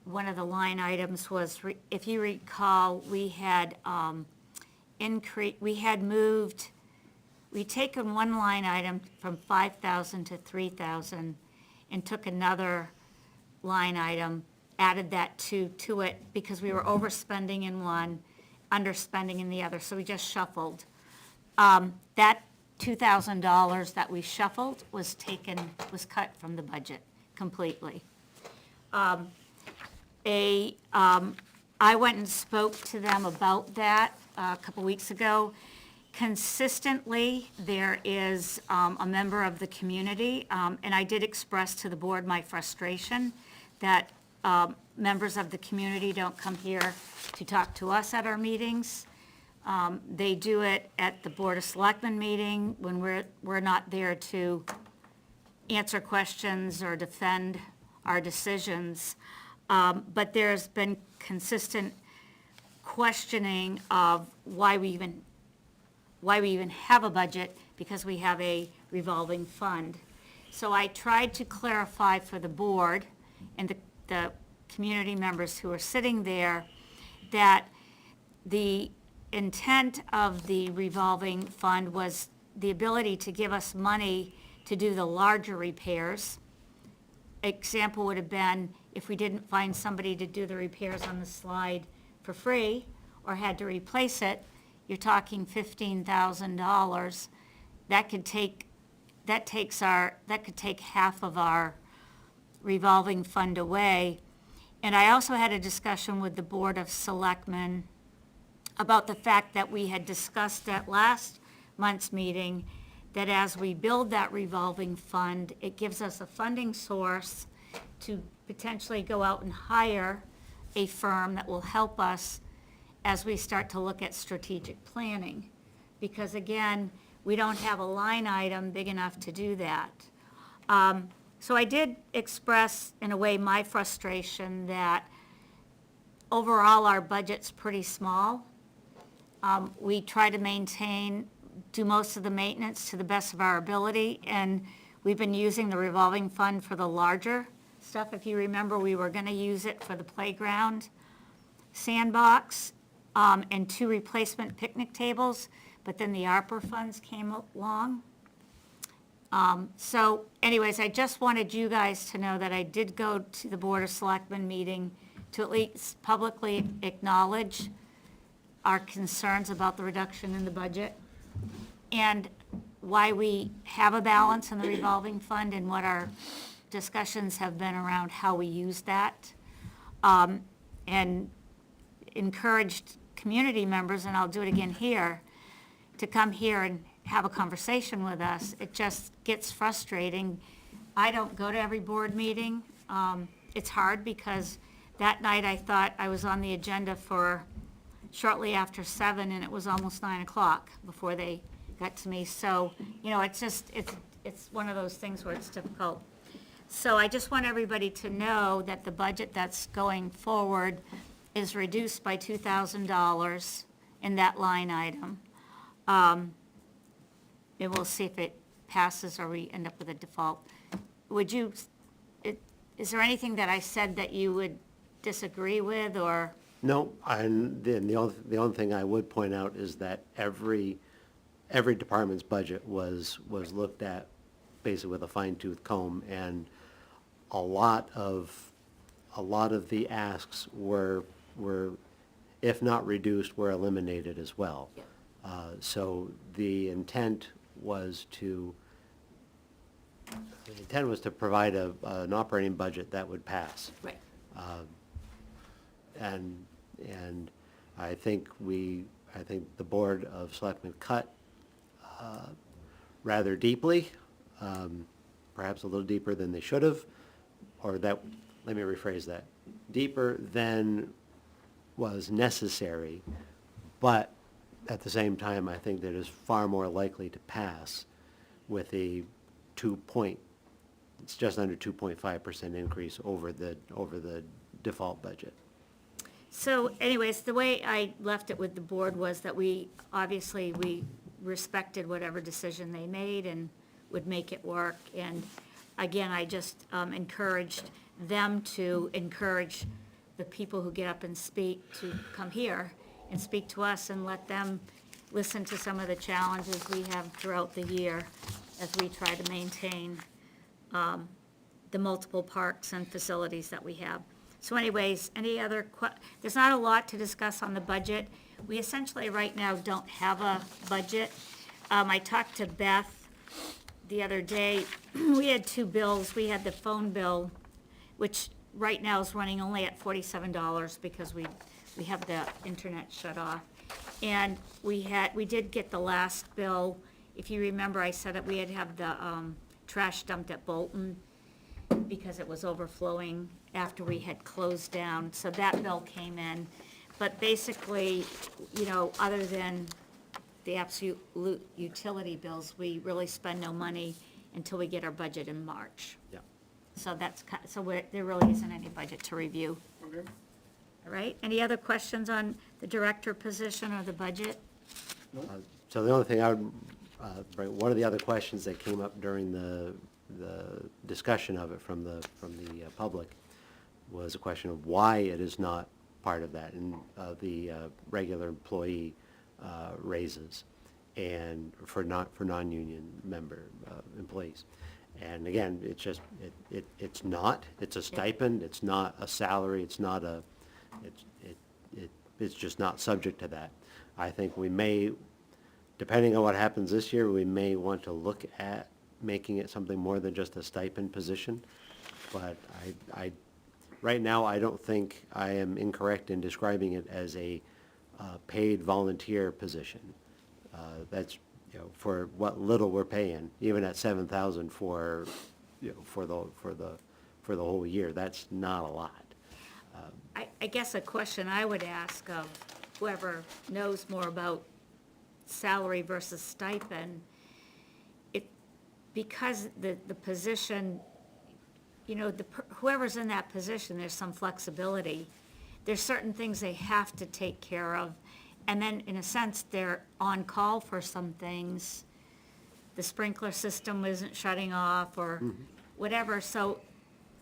One of the line items was, if you recall, we had we'd taken one line item from 5,000 to 3,000 and took another line item, added that to it because we were overspending in one, underspending in the other, so we just shuffled. That $2,000 that we shuffled was cut from the budget completely. I went and spoke to them about that a couple weeks ago. Consistently, there is a member of the community, and I did express to the board my frustration that members of the community don't come here to talk to us at our meetings. They do it at the Board of Selectmen meeting when we're not there to answer questions or defend our decisions. But there's been consistent questioning of why we even have a budget, because we have a revolving fund. So I tried to clarify for the board and the community members who are sitting there that the intent of the revolving fund was the ability to give us money to do the larger repairs. Example would have been if we didn't find somebody to do the repairs on the slide for free or had to replace it, you're talking $15,000. That could take half of our revolving fund away. And I also had a discussion with the Board of Selectmen about the fact that we had discussed at last month's meeting that as we build that revolving fund, it gives us a funding source to potentially go out and hire a firm that will help us as we start to look at strategic planning. Because again, we don't have a line item big enough to do that. So I did express, in a way, my frustration that overall our budget's pretty small. We try to do most of the maintenance to the best of our ability, and we've been using the revolving fund for the larger stuff. If you remember, we were gonna use it for the playground sandbox, and 2 replacement picnic tables, but then the ARPA funds came along. So anyways, I just wanted you guys to know that I did go to the Board of Selectmen meeting to at least publicly acknowledge our concerns about the reduction in the budget and why we have a balance in the revolving fund and what our discussions have been around how we use that. And encouraged community members, and I'll do it again here, to come here and have a conversation with us. It just gets frustrating. I don't go to every board meeting. It's hard because that night I thought I was on the agenda for shortly after 7 and it was almost 9 o'clock before they got to me. So, it's one of those things where it's difficult. So I just want everybody to know that the budget that's going forward is reduced by $2,000 in that line item. And we'll see if it passes or we end up with a default. Is there anything that I said that you would disagree with, or? No, and then the only thing I would point out is that every department's budget was looked at basically with a fine-tooth comb, and a lot of the asks were, if not reduced, were eliminated as well. Yeah. So the intent was to provide an operating budget that would pass. Right. And I think the Board of Selectmen cut rather deeply, perhaps a little deeper than they should have. or that, let me rephrase that, deeper than was necessary, but at the same time, I think that is far more likely to pass with a it's just under 2.5% increase over the default budget. So anyways, the way I left it with the board was that we respected whatever decision they made and would make it work. And again, I just encouraged them to encourage the people who get up and speak to come here and speak to us and let them listen to some of the challenges we have throughout the year as we try to maintain the multiple parks and facilities that we have. So anyways, there's not a lot to discuss on the budget. We essentially right now don't have a budget. I talked to Beth the other day. We had two bills. We had the phone bill, which right now is running only at $47 because we have the internet shut off. And we did get the last bill. If you remember, I said that we had to have the trash dumped at Bolton because it was overflowing after we had closed down. So that bill came in. But basically, other than the absolute utility bills, we really spend no money until we get our budget in March. Yeah. So there really isn't any budget to review. Okay. All right, any other questions on the director position or the budget? So the only thing I would bring, one of the other questions that came up during the discussion of it from the public was a question of why it is not part of that and the regular employee raises and for non-union member employees. And again, it's just, it's a stipend, it's not a salary, it's just not subject to that. I think we may, depending on what happens this year, we may want to look at making it something more than just a stipend position. But right now, I don't think I am incorrect in describing it as a paid volunteer position. That's, for what little we're paying, even at $7,000 for the whole year, that's not a lot. I guess a question I would ask of whoever knows more about salary versus stipend, because the position, whoever's in that position, there's some flexibility. There's certain things they have to take care of. And then, in a sense, they're on call for some things. The sprinkler system isn't shutting off or whatever. So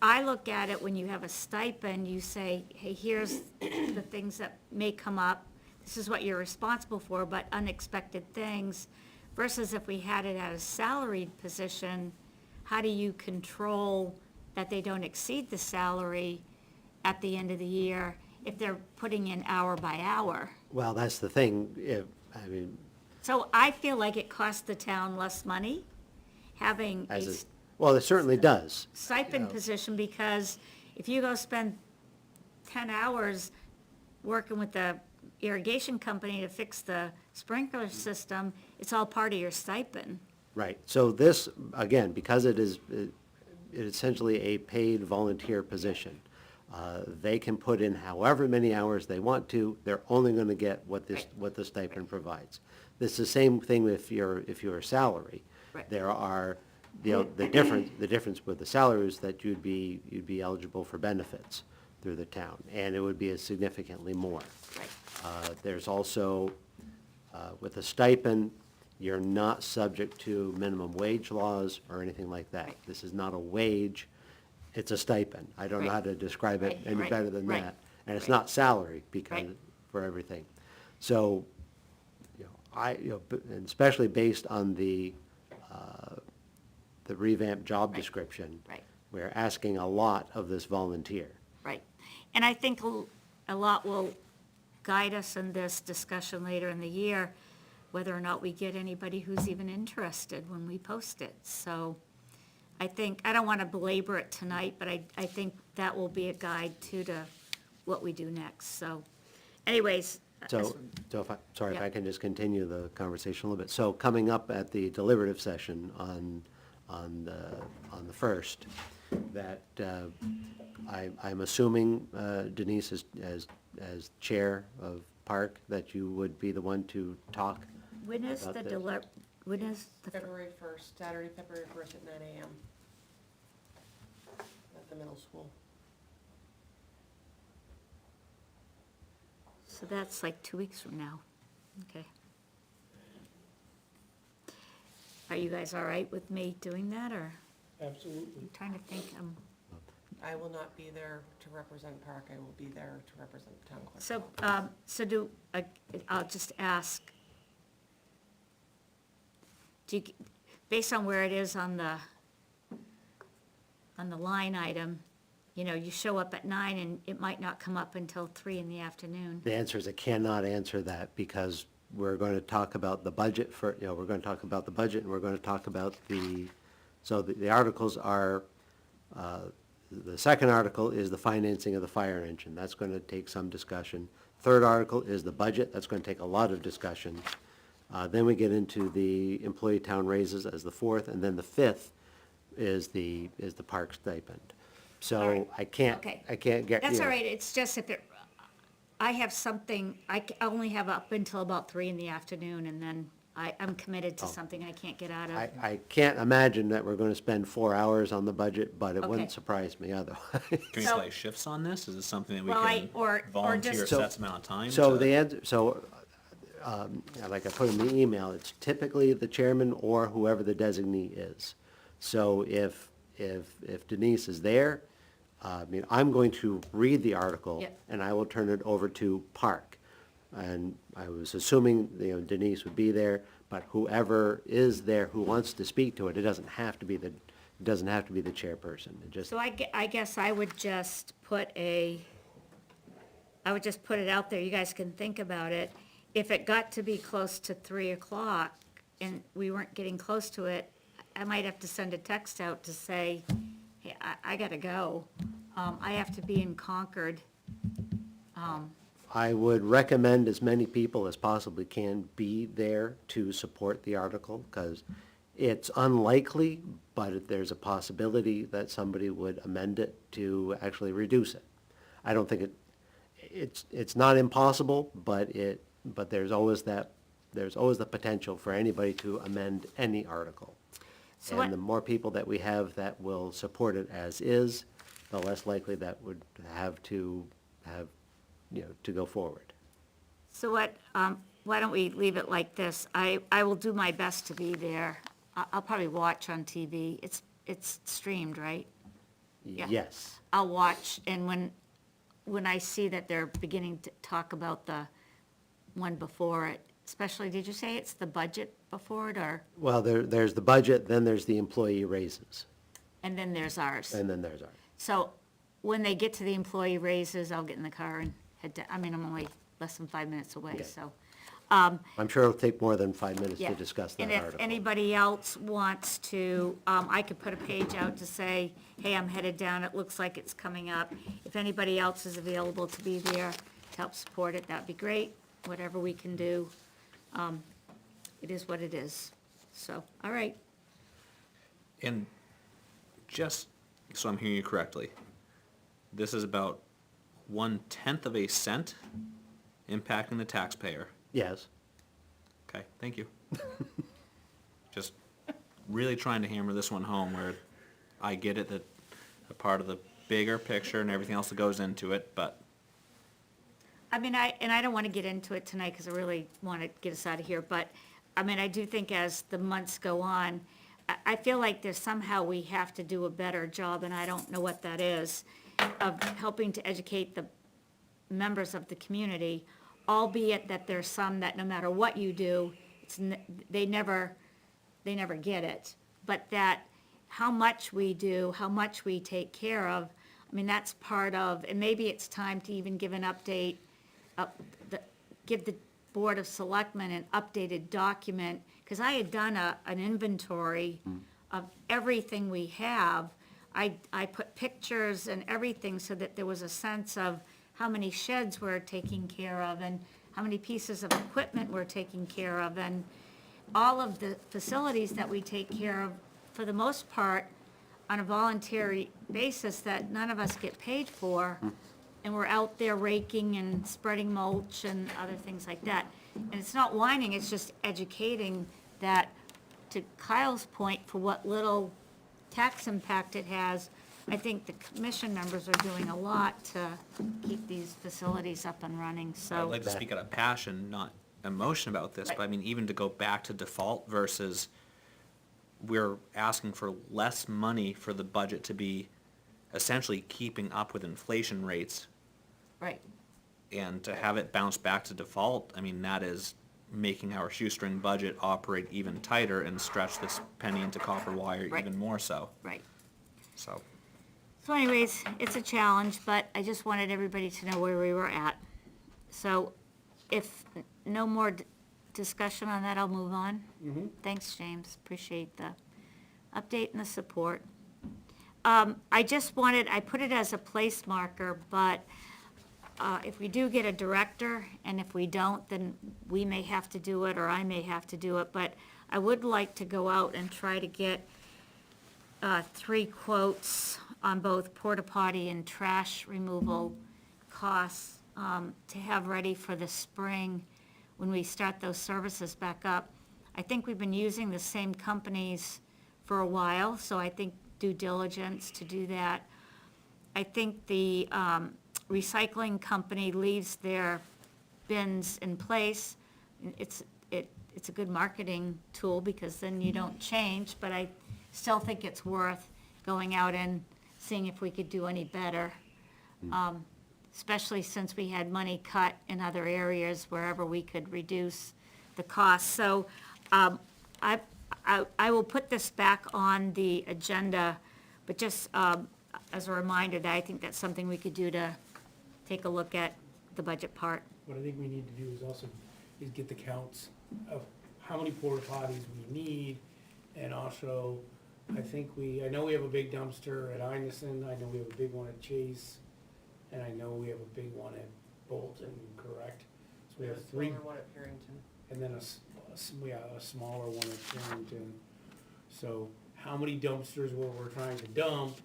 I look at it, when you have a stipend, you say, hey, here's the things that may come up. This is what you're responsible for, but unexpected things. Versus if we had it at a salaried position, how do you control that they don't exceed the salary at the end of the year if they're putting in hour by hour? Well, that's the thing, So I feel like it costs the town less money having a well, it certainly does. stipend position, because if you go spend 10 hours working with the irrigation company to fix the sprinkler system, it's all part of your stipend. Right, so this, again, because it is essentially a paid volunteer position, they can put in however many hours they want to, they're only gonna get what the stipend provides. It's the same thing if you're a salary. Right. There are, the difference with the salary is that you'd be eligible for benefits through the town, and it would be significantly more. Right. There's also, with a stipend, you're not subject to minimum wage laws or anything like that. Right. This is not a wage, it's a stipend. I don't know how Right. to describe it Right, any right, better than right, that. And it's right. not salary because, Right. for everything. So, and especially based on the revamped job Right. description. Right. We're asking a lot of this volunteer. Right. And I think a lot will guide us in this discussion later in the year, whether or not we get anybody who's even interested when we post it. So I don't want to belabor it tonight, but I think that will be a guide too to what we do next. So anyways. So if I Yeah. can just continue the conversation a little bit. So coming up at the deliberative session on the 1st, that I'm assuming Denise as chair of Park, that you would be the one to talk. When is About the this. when is the, February 1st, Saturday, February 1st at 9 a.m. At the middle school. so that's like 2 weeks from now, okay. Are you guys all right with me doing that, or? Absolutely. I'm trying to think, I will not be there to represent Park, I will be there to represent the town clerk. I'll just ask, based on where it is on the line item, you know, you show up at 9 and it might not come up until 3 in the afternoon. The answer is I cannot answer that because we're going to talk about the budget for, we're going to talk about the budget and we're going to talk about so the articles are, the second article is the financing of the fire engine. That's going to take some discussion. Third article is the budget. That's going to take a lot of discussion. Then we get into the employee town raises as the fourth, and then the fifth is the park stipend. All So right. I can't get. That's all right, it's just if I have something, I only have up until about 3 in the afternoon, and then I'm committed to something I can't get out of. I can't imagine that we're gonna spend 4 hours on the budget, but it Okay. wouldn't surprise me otherwise. Can we So- play shifts on this? Is it something that we Well, can or volunteer a just- set amount of time? So to- the answer, like I put in the email, it's typically the chairman or whoever the designee is. So if Denise is there, I mean, I'm going to read the article. Yep. And I will turn it over to Park. And I was assuming, Denise would be there, but whoever is there who wants to speak to it, it doesn't have to be the chairperson. It just, So I guess I would just put it out there, you guys can think about it. If it got to be close to 3 o'clock and we weren't getting close to it, I might have to send a text out to say, hey, I gotta go. I have to be in Concord. I would recommend as many people as possibly can be there to support the article, because it's unlikely, but there's a possibility that somebody would amend it to actually reduce it. I don't think it's not impossible, but there's always the potential for anybody to amend any article. So what- And the more people that we have that will support it as is, the less likely that would have to go forward. So why don't we leave it like this? I will do my best to be there. I'll probably watch on TV. It's streamed, right? Yeah. Yes. I'll watch, and when I see that they're beginning to talk about the one before it, especially, did you say it's the budget before it, or, Well, there's the budget, then there's the employee raises, and then there's ours? and then there's ours. So when they get to the employee raises, I'll get in the car and head down. I mean, I'm only less than 5 minutes away, Okay. so. I'm sure it'll take more than 5 minutes Yeah. to discuss that And if article. anybody else wants to, I could put a page out to say, hey, I'm headed down, it looks like it's coming up. If anybody else is available to be there to help support it, that'd be great. Whatever we can do, it is what it is. So, all right. And just so I'm hearing you correctly, this is about 1/10 of a cent impacting the taxpayer. Yes. Okay, thank you. Just really trying to hammer this one home where I get it that a part of the bigger picture and everything else that goes into it, but I mean, I don't want to get into it tonight because I really want to get us out of here, but, I mean, I do think as the months go on, I feel like there's somehow we have to do a better job, and I don't know what that is, of helping to educate the members of the community, albeit that there's some that no matter what you do, they never get it. But that how much we do, how much we take care of, I mean, that's part of, and maybe it's time to even give an update, give the Board of Selectmen an updated document, because I had done an inventory of everything we have. I put pictures and everything so that there was a sense of how many sheds we're taking care of and how many pieces of equipment we're taking care of, and all of the facilities that we take care of, for the most part, on a voluntary basis that none of us get paid for, and we're out there raking and spreading mulch and other things like that. And it's not whining, it's just educating that, to Kyle's point, for what little tax impact it has, I think the commission members are doing a lot to keep these facilities up and running, I'd so. like to speak out of passion, not emotion about this, but I mean, even to go back to default versus we're asking for less money for the budget to be essentially keeping up with inflation rates, Right, and to have it bounce back to default, I mean, that is making our shoestring budget operate even tighter and stretch this penny into copper wire Right. even more so, right. so. So anyways, it's a challenge, but I just wanted everybody to know where we were at. So if no more discussion on that, I'll move on. Thanks, James, appreciate the update and the support. I just wanted, I put it as a place marker, but if we do get a director, and if we don't, then we may have to do it, or I may have to do it, but I would like to go out and try to get 3 quotes on both porta potty and trash removal costs to have ready for the spring when we start those services back up. I think we've been using the same companies for a while, so I think due diligence to do that. I think the recycling company leaves their bins in place. It's a good marketing tool because then you don't change, but I still think it's worth going out and seeing if we could do any better. Especially since we had money cut in other areas wherever we could reduce the cost. So I will put this back on the agenda, but just as a reminder that I think that's something we could do to take a look at the budget part. What I think we need to do is also, is get the counts of how many porta potties we need, and also, I know we have a big dumpster at Inison, I know we have a big one at Chase, and I know we have a big one at Bolton, correct? So we have There's a 3, smaller one at Parrington. and then a smaller one at Carrington. So how many dumpsters we're trying to dump?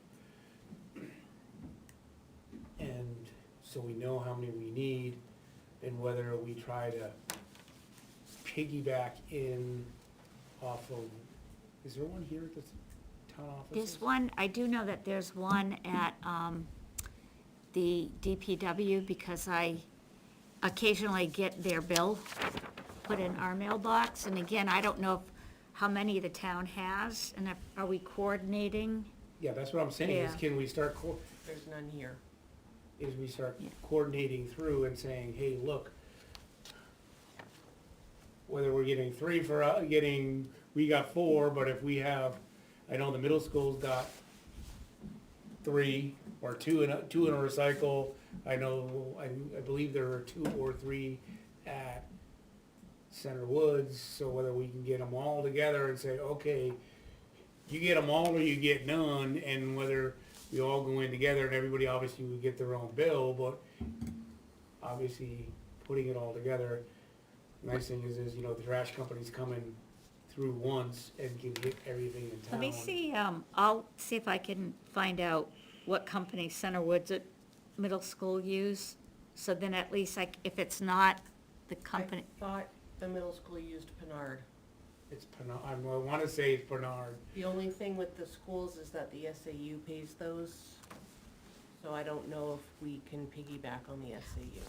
And so we know how many we need, and whether we try to piggyback in off of, is there one here at the town office? There's one, I do know that there's one at the DPW because I occasionally get their bill put in our mailbox. And again, I don't know how many the town has, and are we coordinating? Yeah, that's what I'm saying, is Yeah. can we start, There's none here. is we start Yeah. coordinating through and saying, hey, look, whether we're getting 3 for, we got 4, but if we have, I know the middle school's got 3 or 2 in a recycle. I know, I believe there are 2 or 3 at Center Woods, so whether we can get them all together and say, okay, you get them all or you get none, and whether we all go in together and everybody obviously would get their own bill, but obviously putting it all together, nice thing is, the trash company's coming through once and can hit everything in town. Let me see, I'll see if I can find out what company Center Woods at middle school use. So then at least like, if it's not the company, I thought the middle school used Pinard. It's Bernard, I wanna say it's Bernard. The only thing with the schools is that the SAU pays those, so I don't know if we can piggyback on the SAU.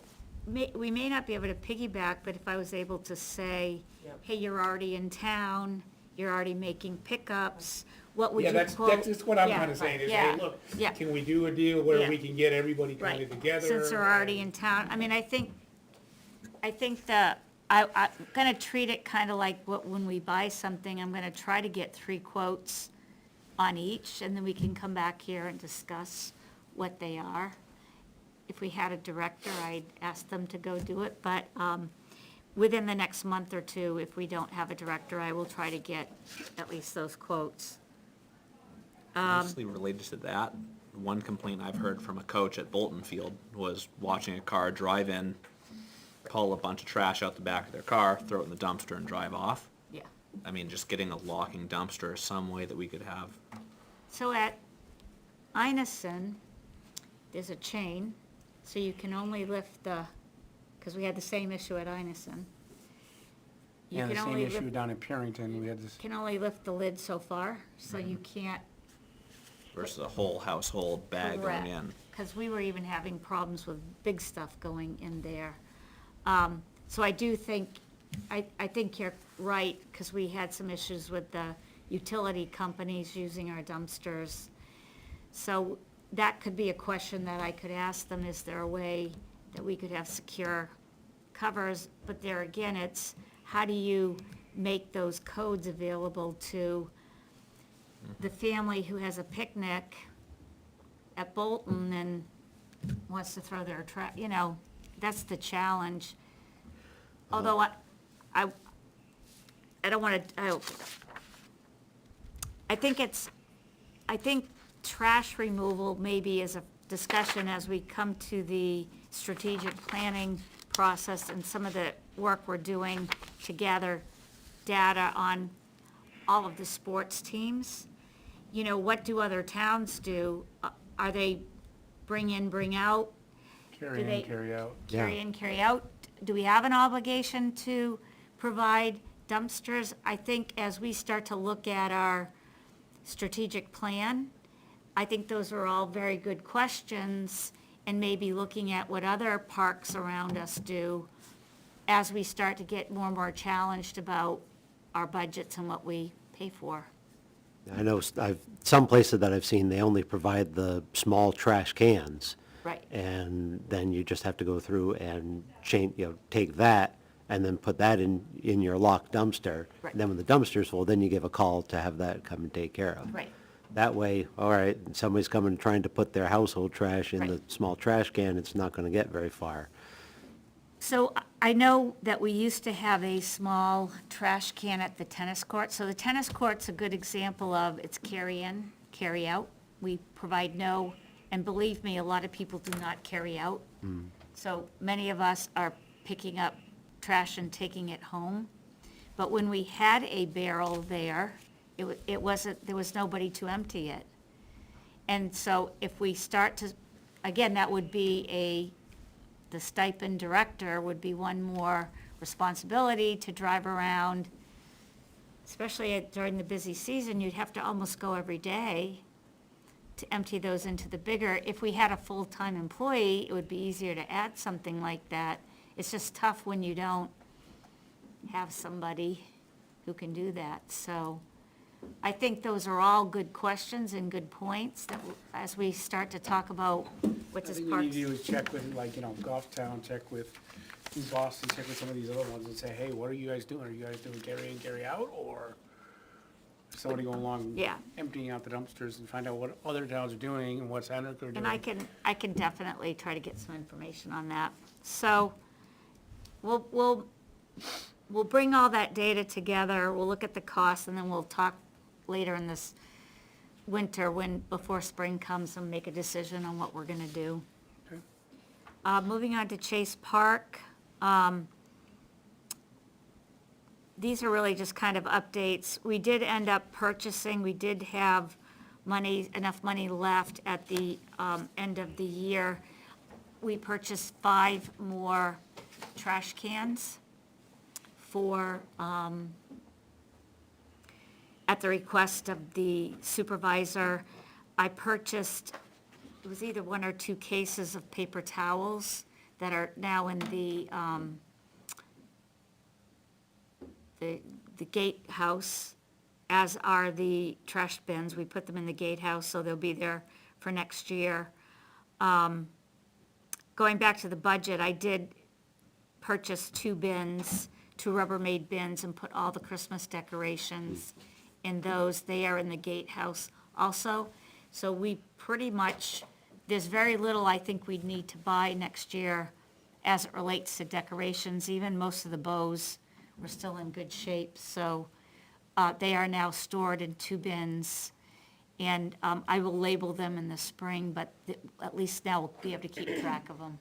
we may not be able to piggyback, but if I was able to say, Yep. hey, you're already in town, you're already making pickups, what would Yeah, you that's quote? just what I'm Yeah, kinda saying, is, yeah, hey, look, yeah. can we do a deal where Yeah. we can get everybody Right, kinda together? since they're already in town, I mean, I think that, I'm gonna treat it kinda like when we buy something, I'm gonna try to get 3 quotes on each, and then we can come back here and discuss what they are. If we had a director, I'd ask them to go do it, but, within the next month or 2, if we don't have a director, I will try to get at least those quotes. Mostly related to that, one complaint I've heard from a coach at Bolton Field was watching a car drive in, pull a bunch of trash out the back of their car, throw it in the dumpster and drive off. Yeah. I mean, just getting a locking dumpster is some way that we could have. So at Inison, there's a chain, so you can only lift because we had the same issue at Inison. You And the can same only issue lift, down in Purington, we had this, can only lift the lid so far, so you can't. Versus a whole household bag going in. Because we were even having problems with big stuff going in there. So I do think, I think you're right, because we had some issues with the utility companies using our dumpsters. So that could be a question that I could ask them, is there a way that we could have secure covers? But there again, it's, how do you make those codes available to the family who has a picnic at Bolton and wants to throw their that's the challenge. Although I don't want to, I think trash removal maybe is a discussion as we come to the strategic planning process and some of the work we're doing to gather data on all of the sports teams. What do other towns do? Are they bring in, bring out? carry they- in, carry out. Carry in, carry out? Do we have an obligation to provide dumpsters? I think as we start to look at our strategic plan, I think those are all very good questions, and maybe looking at what other parks around us do as we start to get more and more challenged about our budgets and what we pay for. I know some places that I've seen, they only provide the small trash cans. Right. And then you just have to go through and take that and then put that in your locked dumpster. Right. Then when the dumpster's full, then you give a call to have that come and take care of. Right. That way, all right, somebody's coming trying to put their household trash in the Right. small trash can, it's not gonna get very far. So I know that we used to have a small trash can at the tennis court. So the tennis court's a good example of it's carry in, carry out. We provide no, and believe me, a lot of people do not carry out. So many of us are picking up trash and taking it home. But when we had a barrel there, it wasn't, there was nobody to empty it. And so if we start to, again, that would be the stipend director would be one more responsibility to drive around, especially during the busy season, you'd have to almost go every day to empty those into the bigger. If we had a full-time employee, it would be easier to add something like that. It's just tough when you don't have somebody who can do that. So I think those are all good questions and good points that as we start to talk about what I does think we need parks. to do is check with, Goffstown, check with Boston, check with some of these other ones and say, hey, what are you guys doing? Are you guys doing carry in, carry out, or somebody going along Yeah. emptying out the dumpsters and find out what other towns are doing and what's Hennecker doing? And I can definitely try to get some information on that. So we'll bring all that data together, we'll look at the costs, and then we'll talk later in this winter before spring comes and make a decision on what we're gonna do. Okay. Moving on to Chase Park. These are really just kind of updates. We did end up purchasing, we did have enough money left at the end of the year. We purchased 5 more trash cans for, at the request of the supervisor. I purchased, it was either 1 or 2 cases of paper towels that are now in the gatehouse, as are the trash bins. We put them in the gatehouse, so they'll be there for next year. Going back to the budget, I did purchase 2 bins, 2 Rubbermaid bins, and put all the Christmas decorations in those. They are in the gatehouse also. So we pretty much, there's very little I think we'd need to buy next year as it relates to decorations. Even most of the bows were still in good shape. So they are now stored in 2 bins. And I will label them in the spring, but at least now we'll be able to keep track of them.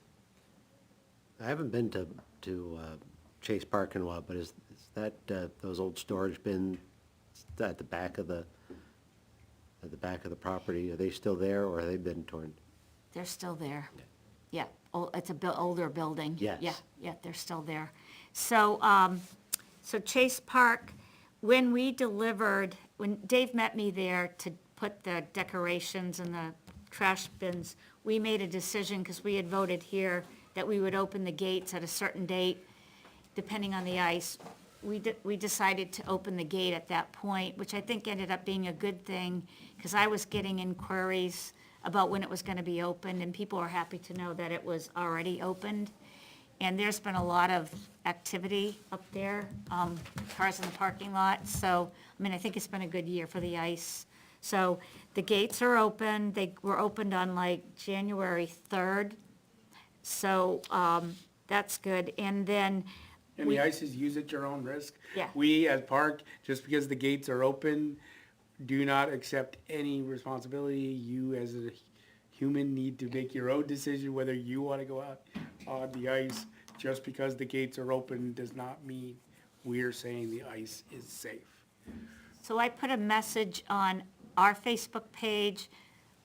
I haven't been to Chase Park in a while, but is that those old storage bins at the back of the at the back of the property, are they still there or have they been torn? They're still there. Yeah, it's a older building. Yes. Yeah, they're still there. So, so Chase Park, when we delivered, when Dave met me there to put the decorations and the trash bins, we made a decision, because we had voted here, that we would open the gates at a certain date, depending on the ice. We decided to open the gate at that point, which I think ended up being a good thing, because I was getting inquiries about when it was gonna be opened, and people are happy to know that it was already opened. And there's been a lot of activity up there, cars in the parking lot, so, I mean, I think it's been a good year for the ice. So, the gates are open, they were opened on like January 3rd, so, that's good, and then, And the ice is used at your own risk. Yeah. We, as park, just because the gates are open, do not accept any responsibility. You, as a human, need to make your own decision whether you want to go out on the ice. Just because the gates are open does not mean we're saying the ice is safe. so I put a message on our Facebook page,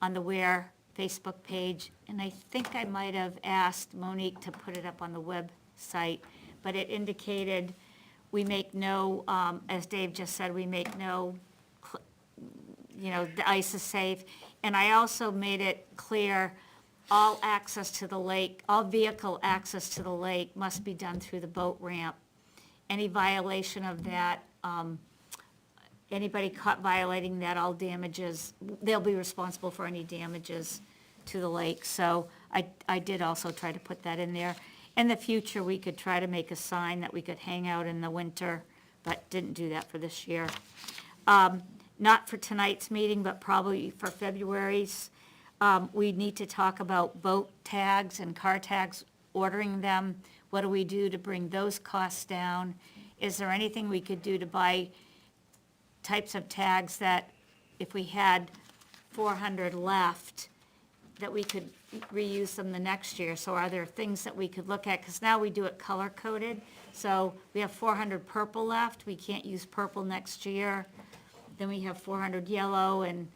on the Ware Facebook page, and I think I might have asked Monique to put it up on the website, but it indicated we make no, as Dave just said, we make no, the ice is safe. And I also made it clear, all access to the lake, all vehicle access to the lake must be done through the boat ramp. Any violation of that, anybody caught violating that, all damages, they'll be responsible for any damages to the lake. So I did also try to put that in there. In the future, we could try to make a sign that we could hang out in the winter, but didn't do that for this year. Not for tonight's meeting, but probably for February's. We need to talk about boat tags and car tags, ordering them. What do we do to bring those costs down? Is there anything we could do to buy types of tags that if we had 400 left, that we could reuse them the next year? So are there things that we could look at? Because now we do it color-coded. So we have 400 purple left. We can't use purple next year. Then we have 400 yellow. And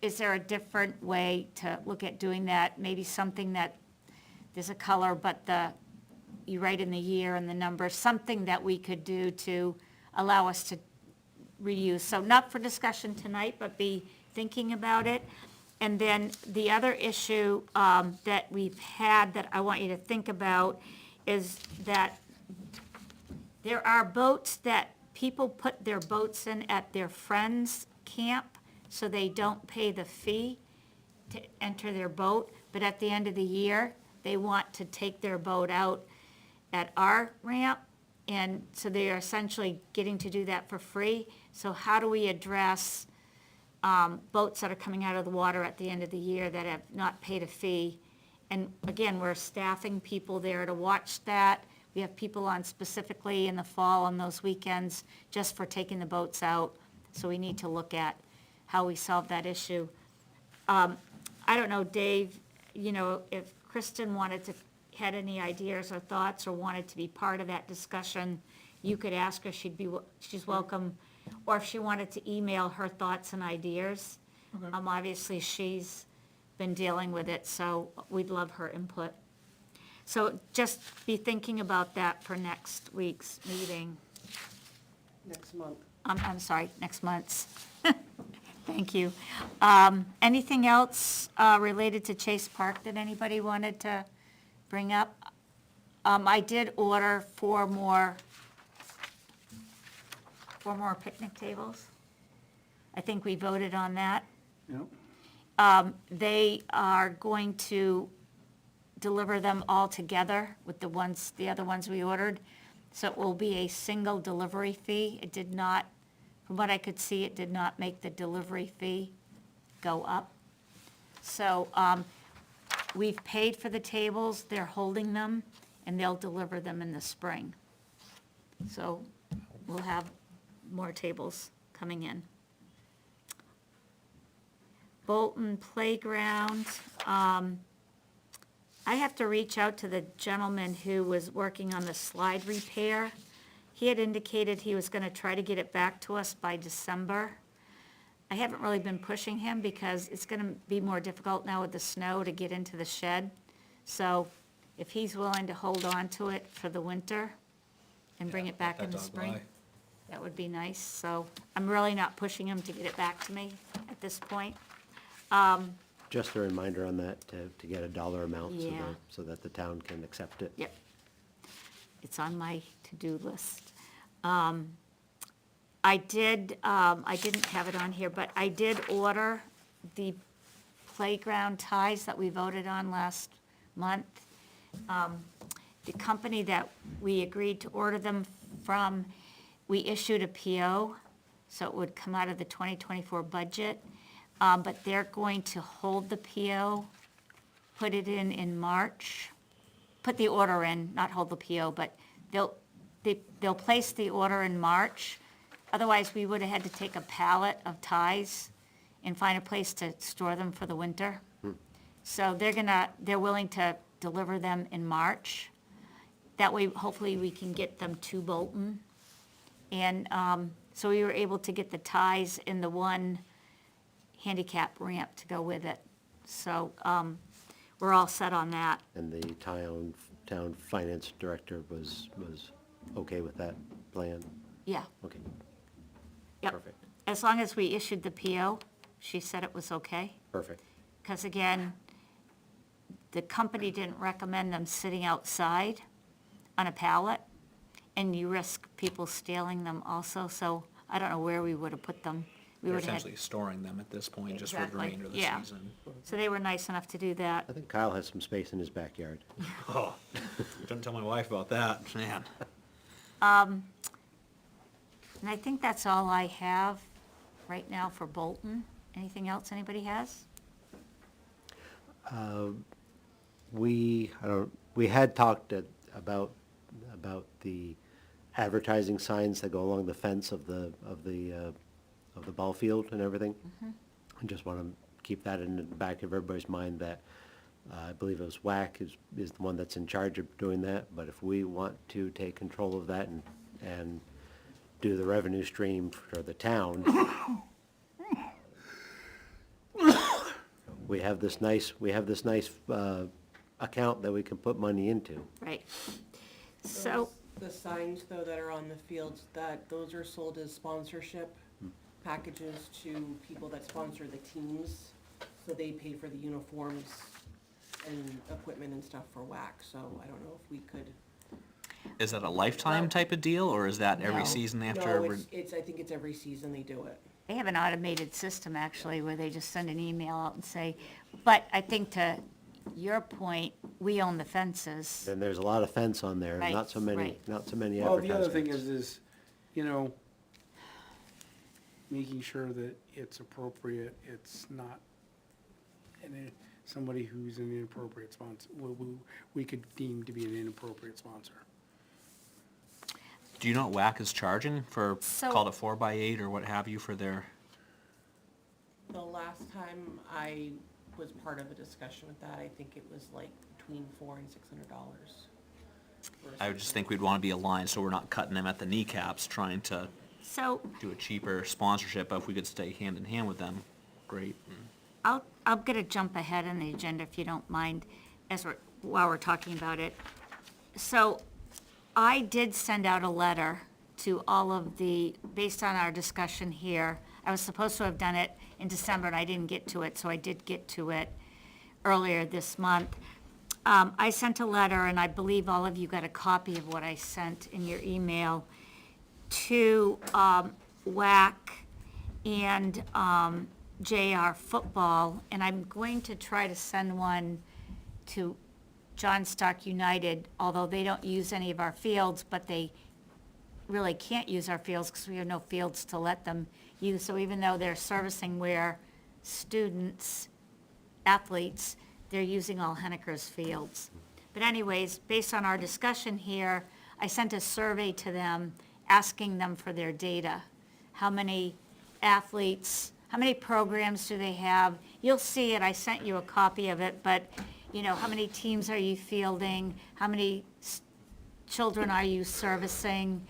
is there a different way to look at doing that? Maybe something that there's a color, but you write in the year and the number, something that we could do to allow us to reuse. So not for discussion tonight, but be thinking about it. And then the other issue that we've had that I want you to think about is that there are boats that people put their boats in at their friend's camp, so they don't pay the fee to enter their boat, but at the end of the year, they want to take their boat out at our ramp, and so they are essentially getting to do that for free. So how do we address boats that are coming out of the water at the end of the year that have not paid a fee? And again, we're staffing people there to watch that. We have people on specifically in the fall on those weekends just for taking the boats out. So we need to look at how we solve that issue. I don't know, Dave, if Kristen had any ideas or thoughts or wanted to be part of that discussion, you could ask her, she's welcome. Or if she wanted to email her thoughts and ideas. Obviously, she's been dealing with it, so we'd love her input. So just be thinking about that for next week's meeting. Next month. I'm sorry, next month's. Thank you. Anything else related to Chase Park that anybody wanted to bring up? I did order four more picnic tables. I think we voted on that. Yep. They are going to deliver them all together with the other ones we ordered. So it will be a single delivery fee. It did not, from what I could see, it did not make the delivery fee go up. So we've paid for the tables, they're holding them, and they'll deliver them in the spring. So we'll have more tables coming in. Bolton Playground, I have to reach out to the gentleman who was working on the slide repair. He had indicated he was gonna try to get it back to us by December. I haven't really been pushing him because it's gonna be more difficult now with the snow to get into the shed. So if he's willing to hold on to it for the winter and bring it back in the spring, that would be nice. So I'm really not pushing him to get it back to me at this point. Just a reminder on that, to get a dollar amount Yeah. so that the town can accept it. Yep. It's on my to-do list. I didn't have it on here, but I did order the playground ties that we voted on last month. The company that we agreed to order them from, we issued a PO, so it would come out of the 2024 budget. But they're going to hold the PO, put it in March, put the order in, not hold the PO, but they'll place the order in March. Otherwise, we would have had to take a pallet of ties and find a place to store them for the winter. So they're willing to deliver them in March. That way, hopefully, we can get them to Bolton. And so we were able to get the ties in the one handicap ramp to go with it. So we're all set on that. And the town finance director was okay with that plan? Yeah, Okay, yep. perfect, As long as we issued the PO, she said it was okay. perfect. Because again, the company didn't recommend them sitting outside on a pallet, and you risk people stealing them also, so I don't know where we would have put them. We They're would have essentially storing them at this point, just for the Exactly, remainder of the yeah. season. So they were nice enough to do that. I think Kyle has some space in his backyard. Oh, don't tell my wife about that, man. And I think that's all I have right now for Bolton. Anything else anybody has? We had talked about the advertising signs that go along the fence of the ball field and everything. I just want to keep that in the back of everybody's mind that I believe it was WAC is the one that's in charge of doing that, but if we want to take control of that and do the revenue stream for the town, we have this nice account that we can put money into. Right. So, The signs, though, that are on the fields, those are sold as sponsorship packages to people that sponsor the teams. So they pay for the uniforms and equipment and stuff for WAC, so I don't know if we could. Is that a lifetime type of deal, or is that every No. season after? No, we're- I think it's every season they do it. they have an automated system actually where they just send an email out and say, but I think to your point, we own the fences. And there's a lot of fence on there, Right, not so many right. Well, the other thing advertisements. is, you know, making sure that it's appropriate, it's not, somebody who's an inappropriate sponsor, we could deem to be an inappropriate sponsor. Do you know what WAC is charging for, So- called a 4x8 or what have you for their, The last time I was part of a discussion with that, I think it was like between $400 and $600. I would just think we'd want to be aligned, so we're not cutting them at the kneecaps, trying to So do a cheaper sponsorship, but if we could stay hand in hand with them, great. I'm gonna jump ahead on the agenda if you don't mind, while we're talking about it. So I did send out a letter to all of based on our discussion here. I was supposed to have done it in December and I didn't get to it, so I did get to it earlier this month. I sent a letter, and I believe all of you got a copy of what I sent in your email to WAC and JR Football, and I'm going to try to send one to John Stark United, although they don't use any of our fields, but they really can't use our fields because we have no fields to let them use. So even though they're servicing where students, athletes, they're using all Henniker's fields. But anyways, based on our discussion here, I sent a survey to them asking them for their data. How many athletes, how many programs do they have? You'll see it, I sent you a copy of it, but, you know, how many teams are you fielding? How many children are you servicing?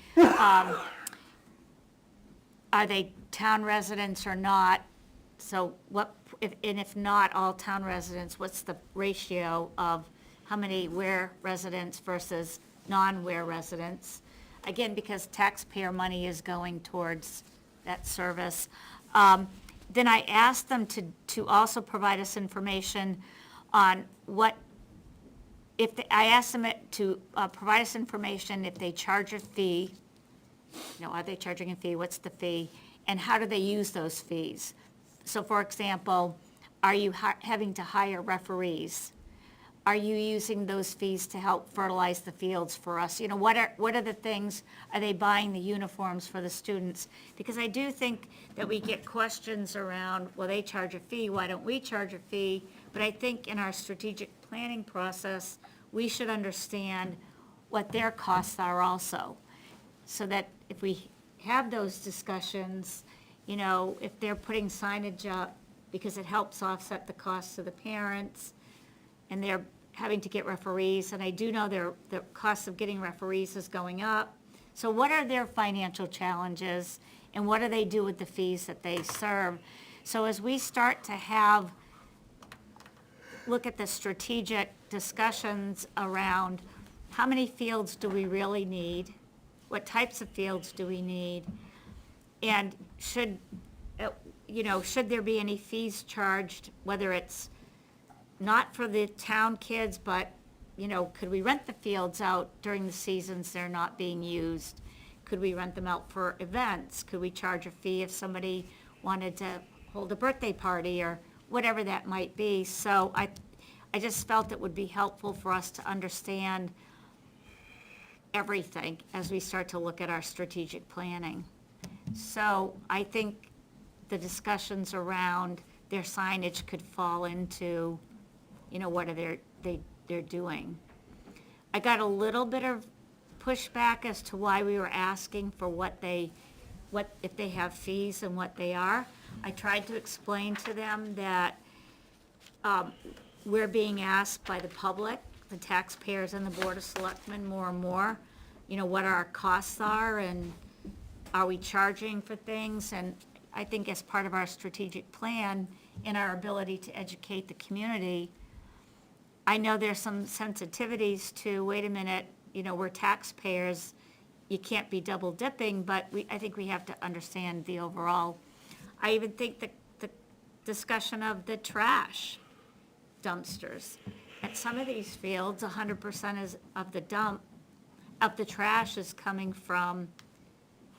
Are they town residents or not? So what, if not all town residents, what's the ratio of how many Ware residents versus non-Ware residents? Again, because taxpayer money is going towards that service. Then I asked them to also provide us information on what, I asked them to provide us information if they charge a fee, are they charging a fee, what's the fee, and how do they use those fees? So for example, are you having to hire referees? Are you using those fees to help fertilize the fields for us? What are the things, are they buying the uniforms for the students? Because I do think that we get questions around, well, they charge a fee, why don't we charge a fee? But I think in our strategic planning process, we should understand what their costs are also. So that if we have those discussions, if they're putting signage up because it helps offset the costs of the parents, and they're having to get referees, and I do know the cost of getting referees is going up. So what are their financial challenges, and what do they do with the fees that they serve? So as we start to look at the strategic discussions around how many fields do we really need, what types of fields do we need, and should there be any fees charged, whether it's not for the town kids, but, could we rent the fields out during the seasons they're not being used? Could we rent them out for events? Could we charge a fee if somebody wanted to hold a birthday party or whatever that might be? So I just felt it would be helpful for us to understand everything as we start to look at our strategic planning. So I think the discussions around their signage could fall into, what are they're doing. I got a little bit of pushback as to why we were asking for if they have fees and what they are. I tried to explain to them that we're being asked by the public, the taxpayers and the Board of Selectmen more and more, what our costs are and are we charging for things? And I think as part of our strategic plan and our ability to educate the community, I know there's some sensitivities to, wait a minute, we're taxpayers, you can't be double dipping, but I think we have to understand the overall. I even think the discussion of the trash dumpsters. At some of these fields, 100% of the trash is coming from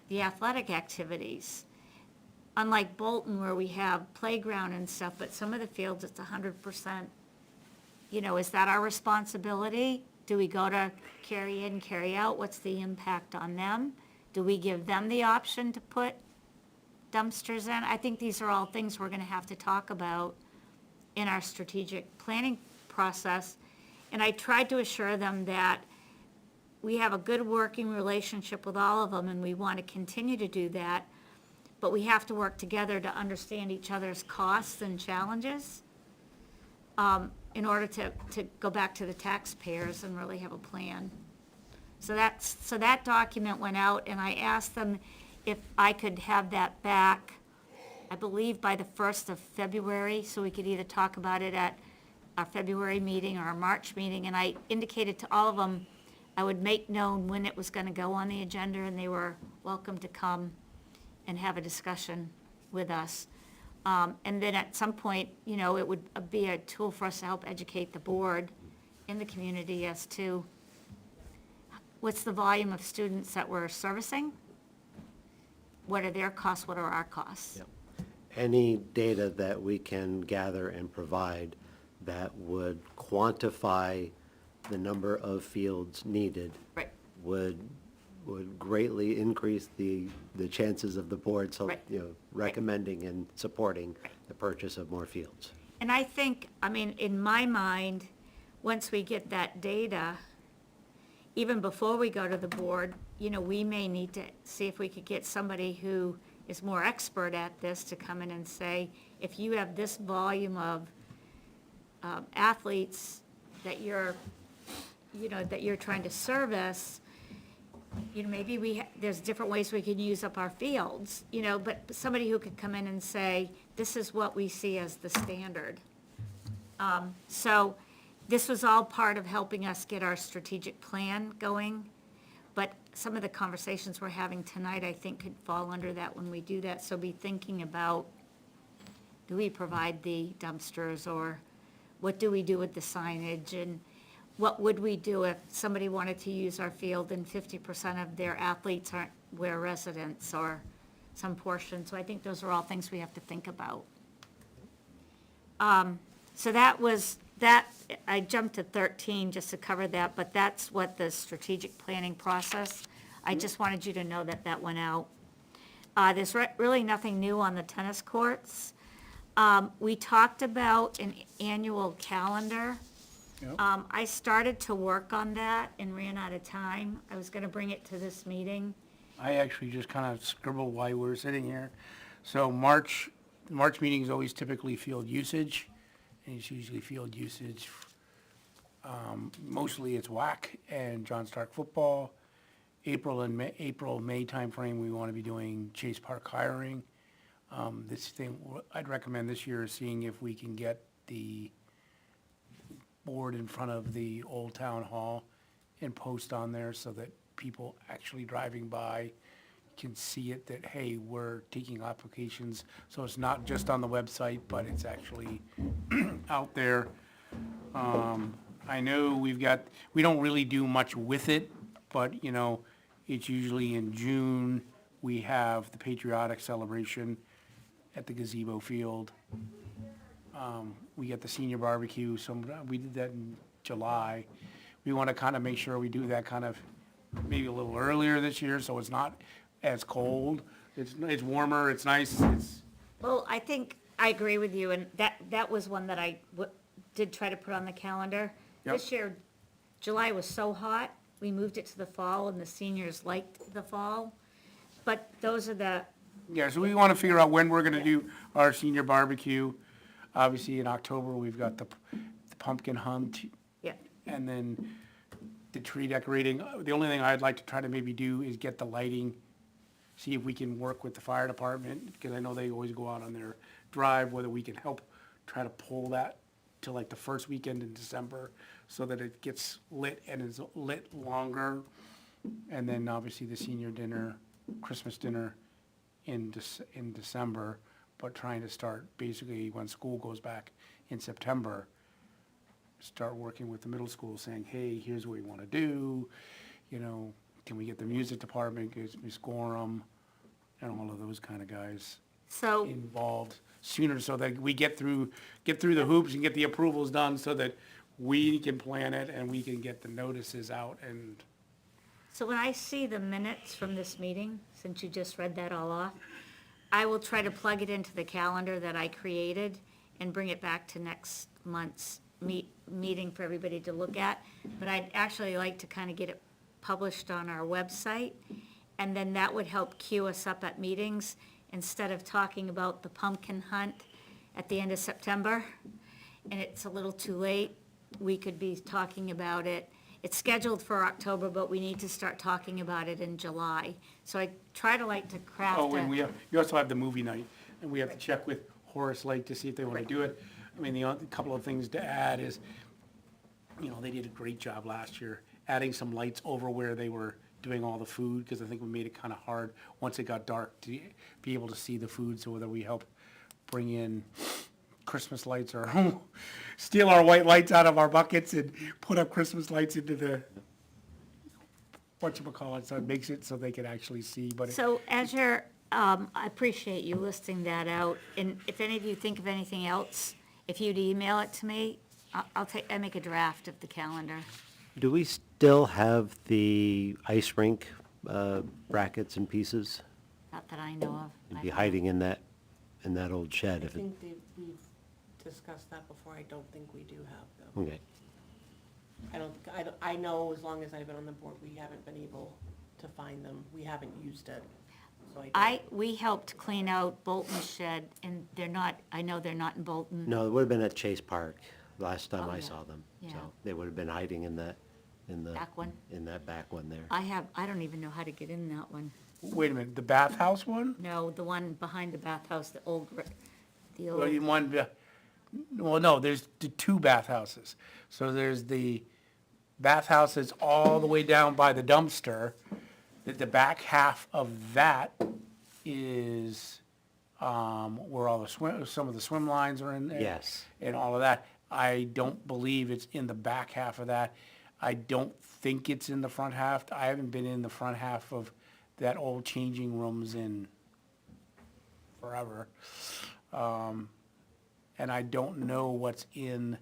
the athletic activities. Unlike Bolton, where we have playground and stuff, but some of the fields, it's 100%. Is that our responsibility? Do we go to carry in, carry out? What's the impact on them? Do we give them the option to put dumpsters in? I think these are all things we're gonna have to talk about in our strategic planning process. And I tried to assure them that we have a good working relationship with all of them, and we want to continue to do that, but we have to work together to understand each other's costs and challenges in order to go back to the taxpayers and really have a plan. So that document went out, and I asked them if I could have that back, I believe by the 1st of February, so we could either talk about it at our February meeting or our March meeting, and I indicated to all of them I would make known when it was gonna go on the agenda, and they were welcome to come and have a discussion with us. And then at some point, it would be a tool for us to help educate the board in the community as to what's the volume of students that we're servicing? What are their costs? What are our costs? Yep. Any data that we can gather and provide that would quantify the number of fields needed Right. would greatly increase the chances of the board, so, Right. recommending and supporting Right. the purchase of more fields. And I think, in my mind, once we get that data, even before we go to the board, we may need to see if we could get somebody who is more expert at this to come in and say, if you have this volume of athletes that you're trying to service, you know, maybe there's different ways we can use up our fields, you know, but somebody who could come in and say, this is what we see as the standard. So this was all part of helping us get our strategic plan going, but some of the conversations we're having tonight, I think, could fall under that when we do that. So be thinking about, do we provide the dumpsters, or what do we do with the signage, and what would we do if somebody wanted to use our field and 50% of their athletes were residents, or some portion? So I think those are all things we have to think about. So that, I jumped to 13 just to cover that, but that's what the strategic planning process, I just wanted you to know that that went out. There's really nothing new on the tennis courts. We talked about an annual calendar. Yep. I started to work on that and ran out of time. I was gonna bring it to this meeting. I actually just kind of scribbled while we were sitting here. So March meeting is always typically field usage, and it's usually field usage. Mostly it's WAC and John Stark football. April, May timeframe, we want to be doing Chase Park hiring. This thing, I'd recommend this year is seeing if we can get the board in front of the old town hall and post on there so that people actually driving by can see it, that, hey, we're taking applications. So it's not just on the website, but it's actually out there. I know we don't really do much with it, but, you know, it's usually in June, we have the patriotic celebration at the gazebo field. We get the senior barbecue, we did that in July. We want to kind of make sure we do that kind of maybe a little earlier this year, so it's not as cold. It's warmer, it's nice, Well, I think, I agree with you, and that was one that I did try to put on the calendar. Yep. This year, July was so hot, we moved it to the fall, and the seniors liked the fall. But those are yeah, so we want to figure out when we're going to do our senior barbecue. Obviously, in October, we've got the pumpkin hunt, yeah, and then the tree decorating. The only thing I'd like to try to maybe do is get the lighting, see if we can work with the fire department, because I know they always go out on their drive, whether we can help try to pull that to like the first weekend in December so that it gets lit and is lit longer. And then obviously the senior dinner, Christmas dinner in December, but trying to start basically when school goes back in September, start working with the middle school saying, hey, here's what we want to do. You know, can we get the music department, Ms. Gorham, and all of those kind of guys so, involved sooner so that we get through the hoops and get the approvals done so that we can plan it and we can get the notices out. And so when I see the minutes from this meeting, since you just read that all off, I will try to plug it into the calendar that I created and bring it back to next month's meeting for everybody to look at. But I'd actually like to kind of get it published on our website, and then that would help cue us up at meetings instead of talking about the pumpkin hunt at the end of September, and it's a little too late. We could be talking about it. It's scheduled for October, but we need to start talking about it in July. So I try to like to craft oh, and a, we also have the movie night, and we have to check with Horace Lake to see if they want to do it. I mean, the couple of things to add is, you know, they did a great job last year, adding some lights over where they were doing all the food, because I think we made it kind of hard, once it got dark, to be able to see the food, so whether we help bring in Christmas lights or steal our white lights out of our buckets and put up Christmas lights into the, whatchamacallit, so it makes it so they can actually see, but so as you're, I appreciate you listing that out, and if any of you think of anything else, if you'd email it to me, I make a draft of the calendar. Do we still have the ice rink brackets and pieces? Not that I know of. It'd be hiding in that old shed I if it, think we've discussed that before, I don't think we do have them. okay. I know as long as I've been on the board, we haven't been able to find them, we haven't used it, so We helped clean out Bolton's shed, and I know they're not in Bolton. No, it would have been at Chase Park last time Oh, I yeah. saw them. Yeah. So they would have been hiding in that in the, Back one. in that back one there. I don't even know how to get in that one. Wait a minute, the bathhouse one? No, the one behind the bathhouse, the old, the Well, you old, want, well, no, there's the two bathhouses. So there's the bathhouse that's all the way down by the dumpster. The back half of that is, where all the some of the swim lines are in there. Yes. And all of that. I don't believe it's in the back half of that. I don't think it's in the front half. I haven't been in the front half of that old changing rooms in forever. And I don't know what's in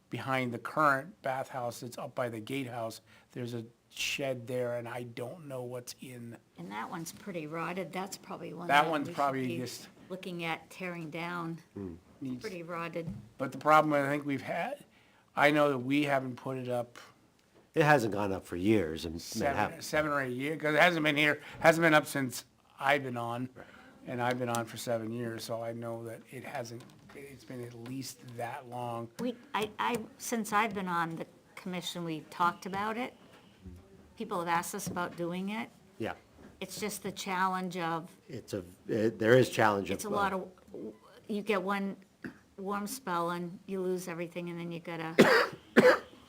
behind the current bathhouse that's up by the gatehouse. There's a shed there and I don't know what's in. and that one's pretty rotted. That's probably one That that one's we should probably be just looking at tearing down. needs, Pretty rotted. but the problem I think we've had, I know that we haven't put it up It hasn't gone up for years and seven or 8 years, because it hasn't been here, hasn't been up since I've been on. And I've been on for 7 years, so I know that it hasn't, it's been at least that long. Since I've been on the commission, we've talked about it. People have asked us about doing it. yeah, It's just the challenge of, there is challenge of. it's a lot of, you get one warm spell and you lose everything and then you gotta,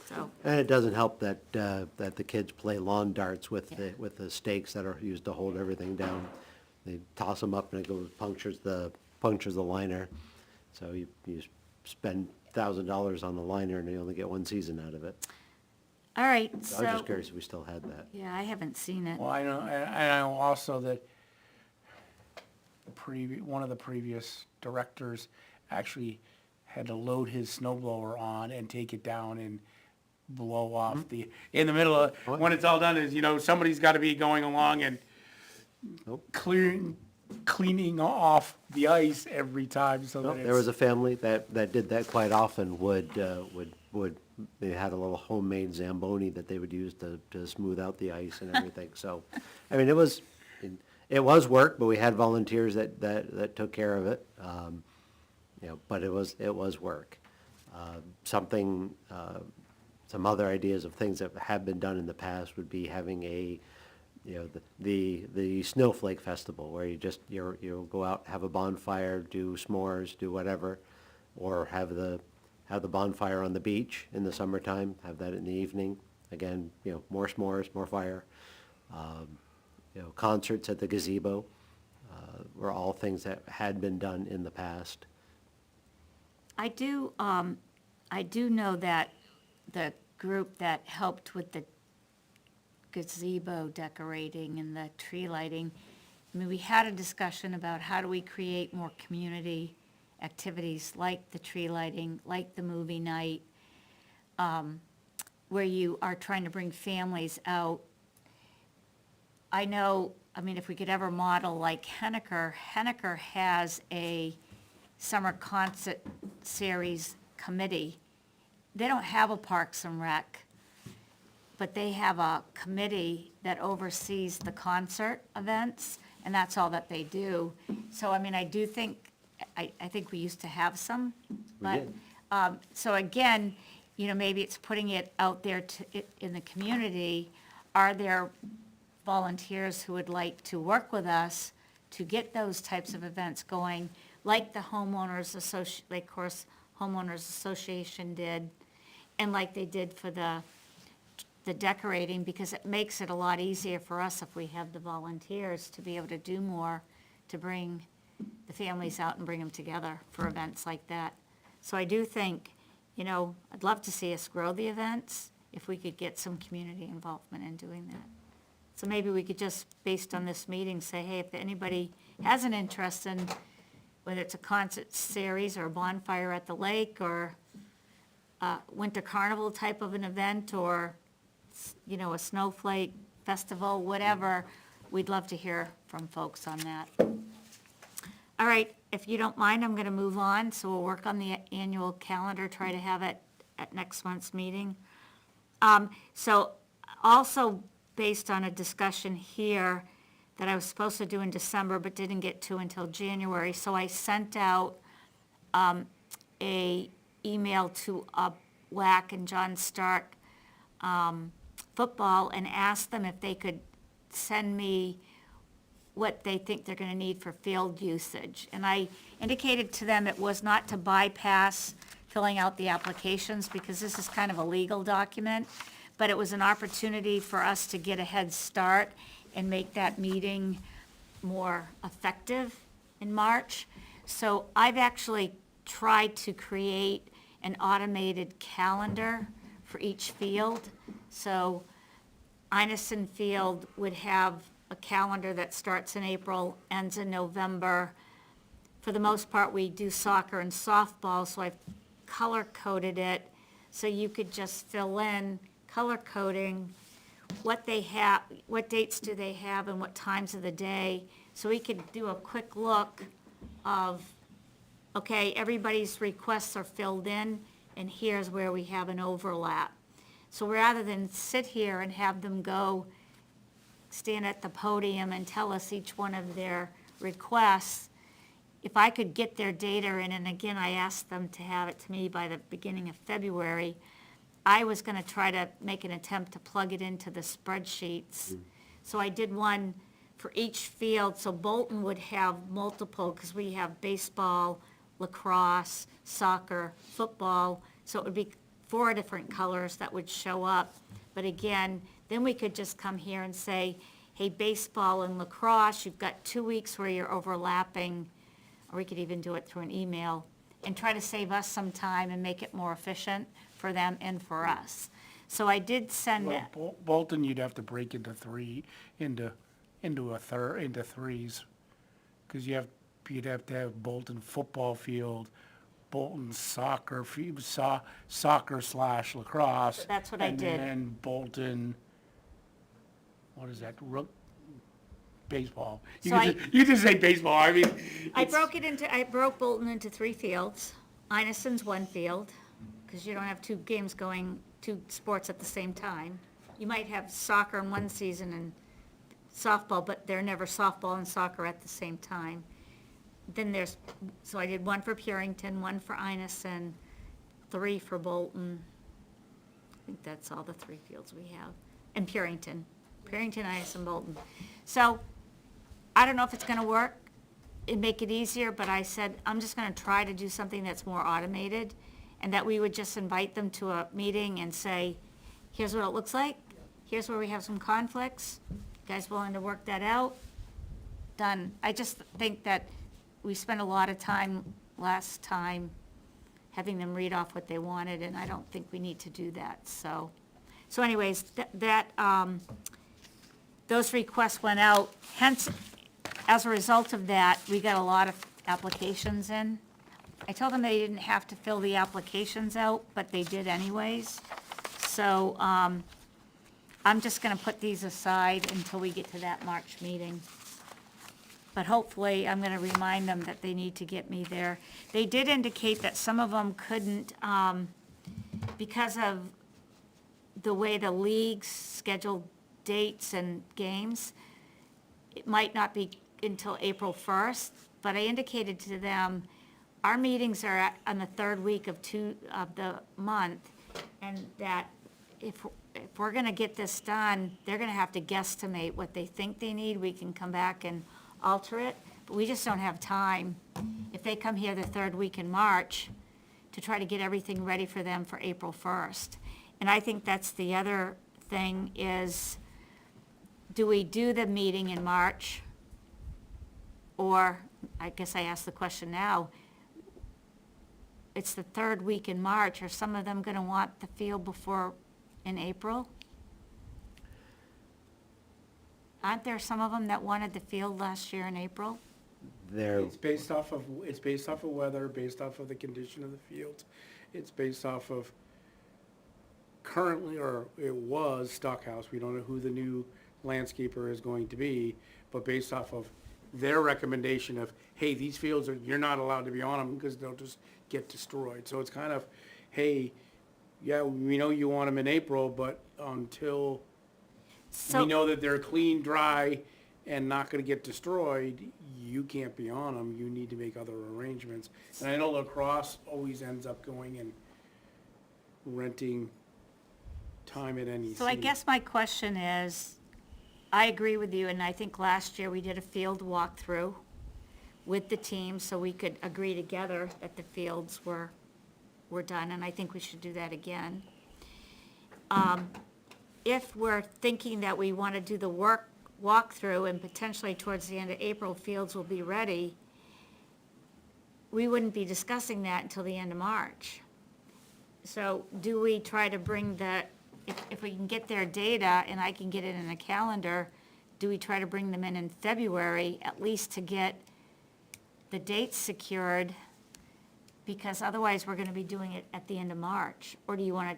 so, And it doesn't help that, that the kids play lawn darts with the stakes that are used to hold everything down. They toss them up and it goes, punctures the liner. So you spend $1,000 on the liner and you only get one season out of it. all right, So I was so, just curious if we still had that. yeah, I haven't seen it. Well, I know, and I know also that one of the previous directors actually had to load his snow blower on and take it down and blow off in the middle of, What? when it's all done is, somebody's gotta be going along and Nope. cleaning off the ice every time so Well, that there was it's, a family that did that quite often, they had a little homemade Zamboni that they would use to smooth out the ice and everything, so, I mean, it was work, but we had volunteers that took care of it, but it was work. Some other ideas of things that have been done in the past would be having the Snowflake Festival, where you'll go out, have a bonfire, do s'mores, do whatever, or have the bonfire on the beach in the summertime, have that in the evening. Again, more s'mores, more fire. Concerts at the gazebo, were all things that had been done in the past. I do know that the group that helped with the gazebo decorating and the tree lighting, I mean, we had a discussion about how do we create more community activities like the tree lighting, like the movie night, where you are trying to bring families out. I know, I mean, if we could ever model like Henniker has a summer concert series committee. They don't have a Parks and Rec, but they have a committee that oversees the concert events, and that's all that they do. So, I mean, I do think, I think we used to have some, but, did. so again, maybe it's putting it out there in the community. Are there volunteers who would like to work with us to get those types of events going, like the homeowners association did, and like they did for the decorating, because it makes it a lot easier for us if we have the volunteers to be able to do more, to bring the families out and bring them together for events like that. So I do think, I'd love to see us grow the events if we could get some community involvement in doing that. So maybe we could just, based on this meeting, say, hey, if anybody has an interest in, whether it's a concert series or a bonfire at the lake or a winter carnival type of an event or, a snowflake festival, whatever, we'd love to hear from folks on that. All right, if you don't mind, I'm gonna move on, so we'll work on the annual calendar, try to have it at next month's meeting. So also based on a discussion here that I was supposed to do in December but didn't get to until January, so I sent out a email to WAC and John Stark football and asked them if they could send me what they think they're gonna need for field usage. And I indicated to them it was not to bypass filling out the applications, because this is kind of a legal document, but it was an opportunity for us to get a head start and make that meeting more effective in March. So I've actually tried to create an automated calendar for each field. So Einison Field would have a calendar that starts in April, ends in November. For the most part, we do soccer and softball, so I've color-coded it, so you could just fill in color coding, what they have, what dates do they have and what times of the day, so we could do a quick look of, okay, everybody's requests are filled in, and here's where we have an overlap. So rather than sit here and have them go stand at the podium and tell us each one of their requests, if I could get their data in, and again, I asked them to have it to me by the beginning of February, I was gonna try to make an attempt to plug it into the spreadsheets. So I did one for each field, so Bolton would have multiple, because we have baseball, lacrosse, soccer, football, so it would be 4 different colors that would show up. But again, then we could just come here and say, hey, baseball and lacrosse, you've got 2 weeks where you're overlapping, or we could even do it through an email, and try to save us some time and make it more efficient for them and for us. So I did send Well, that. Bolton, you'd have to break into threes, because you'd have to have Bolton football field, Bolton soccer, soccer/lacrosse. That's what I did. And then Bolton, what is that, baseball. So You just say baseball, I mean. I it's- broke Bolton into 3 fields. Inison's 1 field, because you don't have 2 games going, 2 sports at the same time. You might have soccer in one season and softball, but they're never softball and soccer at the same time. Then so I did 1 for Purington, 1 for Inison, 3 for Bolton. I think that's all the 3 fields we have. And Purington, Inison, Bolton. So I don't know if it's gonna work and make it easier, but I said, I'm just gonna try to do something that's more automated, and that we would just invite them to a meeting and say, here's what it looks like, here's where we have some conflicts, you guys willing to work that out? Done. I just think that we spent a lot of time last time having them read off what they wanted, and I don't think we need to do that, so. So anyways, those requests went out, hence, as a result of that, we got a lot of applications in. I told them they didn't have to fill the applications out, but they did anyways. So, I'm just gonna put these aside until we get to that March meeting. But hopefully, I'm gonna remind them that they need to get me there. They did indicate that some of them couldn't, because of the way the leagues schedule dates and games, it might not be until April 1st, but I indicated to them, our meetings are on the 3rd week of the month, and that if we're gonna get this done, they're gonna have to guesstimate what they think they need. We can come back and alter it, but we just don't have time, if they come here the 3rd week in March, to try to get everything ready for them for April 1st. And I think that's the other thing is, do we do the meeting in March? Or, I guess I ask the question now, it's the 3rd week in March, are some of them gonna want the field before, in April? Aren't there some of them that wanted the field last year in April? There, It's based off of weather, based off of the condition of the field. It's based off of currently, or it was Stockhouse, we don't know who the new landscaper is going to be, but based off of their recommendation of, hey, these fields you're not allowed to be on them because they'll just get destroyed. So it's kind of, hey, yeah, we know you want them in April, but until we know that they're clean, dry, and not gonna get destroyed, you can't be on them. You need to make other arrangements. And I know lacrosse always ends up going and renting time at NEC. So I guess my question is, I agree with you, and I think last year we did a field walkthrough with the team, so we could agree together that the fields were done, and I think we should do that again. If we're thinking that we want to do the walkthrough and potentially towards the end of April, fields will be ready, we wouldn't be discussing that until the end of March. So do we try to bring if we can get their data and I can get it in a calendar, do we try to bring them in February, at least to get the dates secured? Because otherwise, we're gonna be doing it at the end of March. Or do you wanna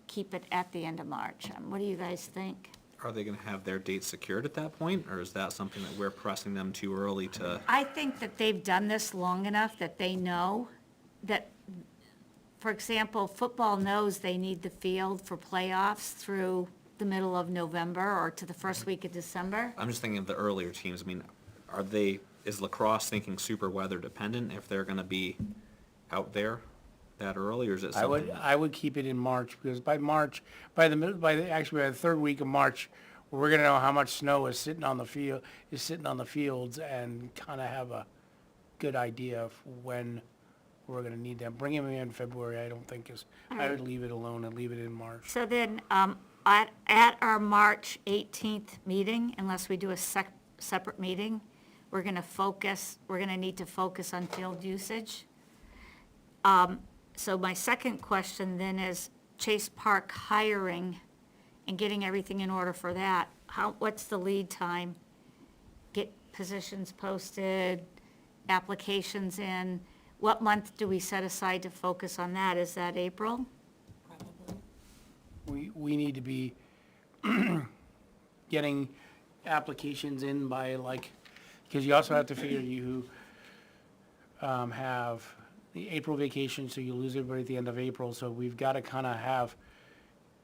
keep it at the end of March? What do you guys think? Are they gonna have their dates secured at that point, or is that something that we're pressing them too early to? I think that they've done this long enough that they know that, for example, football knows they need the field for playoffs through the middle of November or to the first week of December. I'm just thinking of the earlier teams. I mean, is lacrosse thinking super weather dependent if they're gonna be out there that early, or is it something? I would keep it in March, because by the third week of March, we're gonna know how much snow is sitting on the fields and kinda have a good idea of when we're gonna need them. Bringing them in February, I don't think I would leave it alone and leave it in March. So then, at our March 18th meeting, unless we do a separate meeting, we're gonna need to focus on field usage. So my second question then is Chase Park hiring and getting everything in order for that. What's the lead time? Get positions posted, applications in. What month do we set aside to focus on that? Is that April? Probably. We need to be getting applications in by because you also have to figure you have the April vacation, so you lose everybody at the end of April, so we've got to kind of have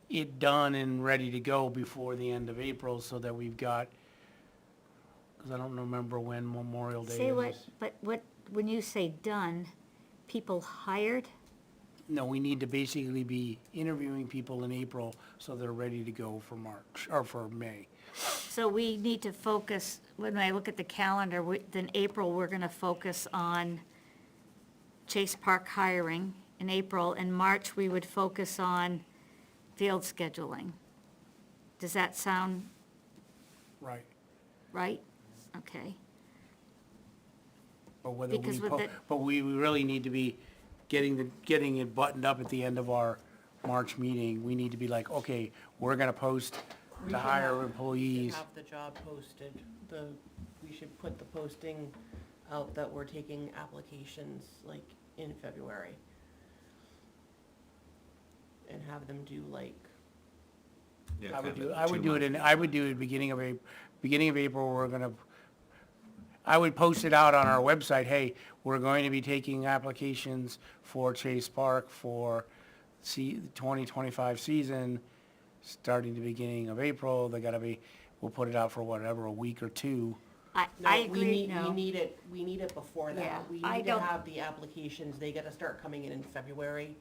it done and ready to go before the end of April, so that we've got, because I don't remember when Memorial Day Say is. when you say done, people hired? No, we need to basically be interviewing people in April, so they're ready to go for March, or for May. So we need to focus, when I look at the calendar, then April, we're gonna focus on Chase Park hiring in April. In March, we would focus on field scheduling. Does that sound Right. right? Okay. But whether Because we, with the- but we really need to be getting it buttoned up at the end of our March meeting. We need to be like, okay, we're gonna post We to should hire have- We employees. should have the job posted, we should put the posting out that we're taking applications in February. And have them do Yeah, I would kind of do, a I would do it beginning of April, I would post it out on our website, hey, we're going to be taking applications for Chase Park for the 2025 season, starting the beginning of April. We'll put it out for whatever, a week or two. I No, agree, no. we need it before that. Yeah, We I need to don't- have the applications, they gotta start coming in February.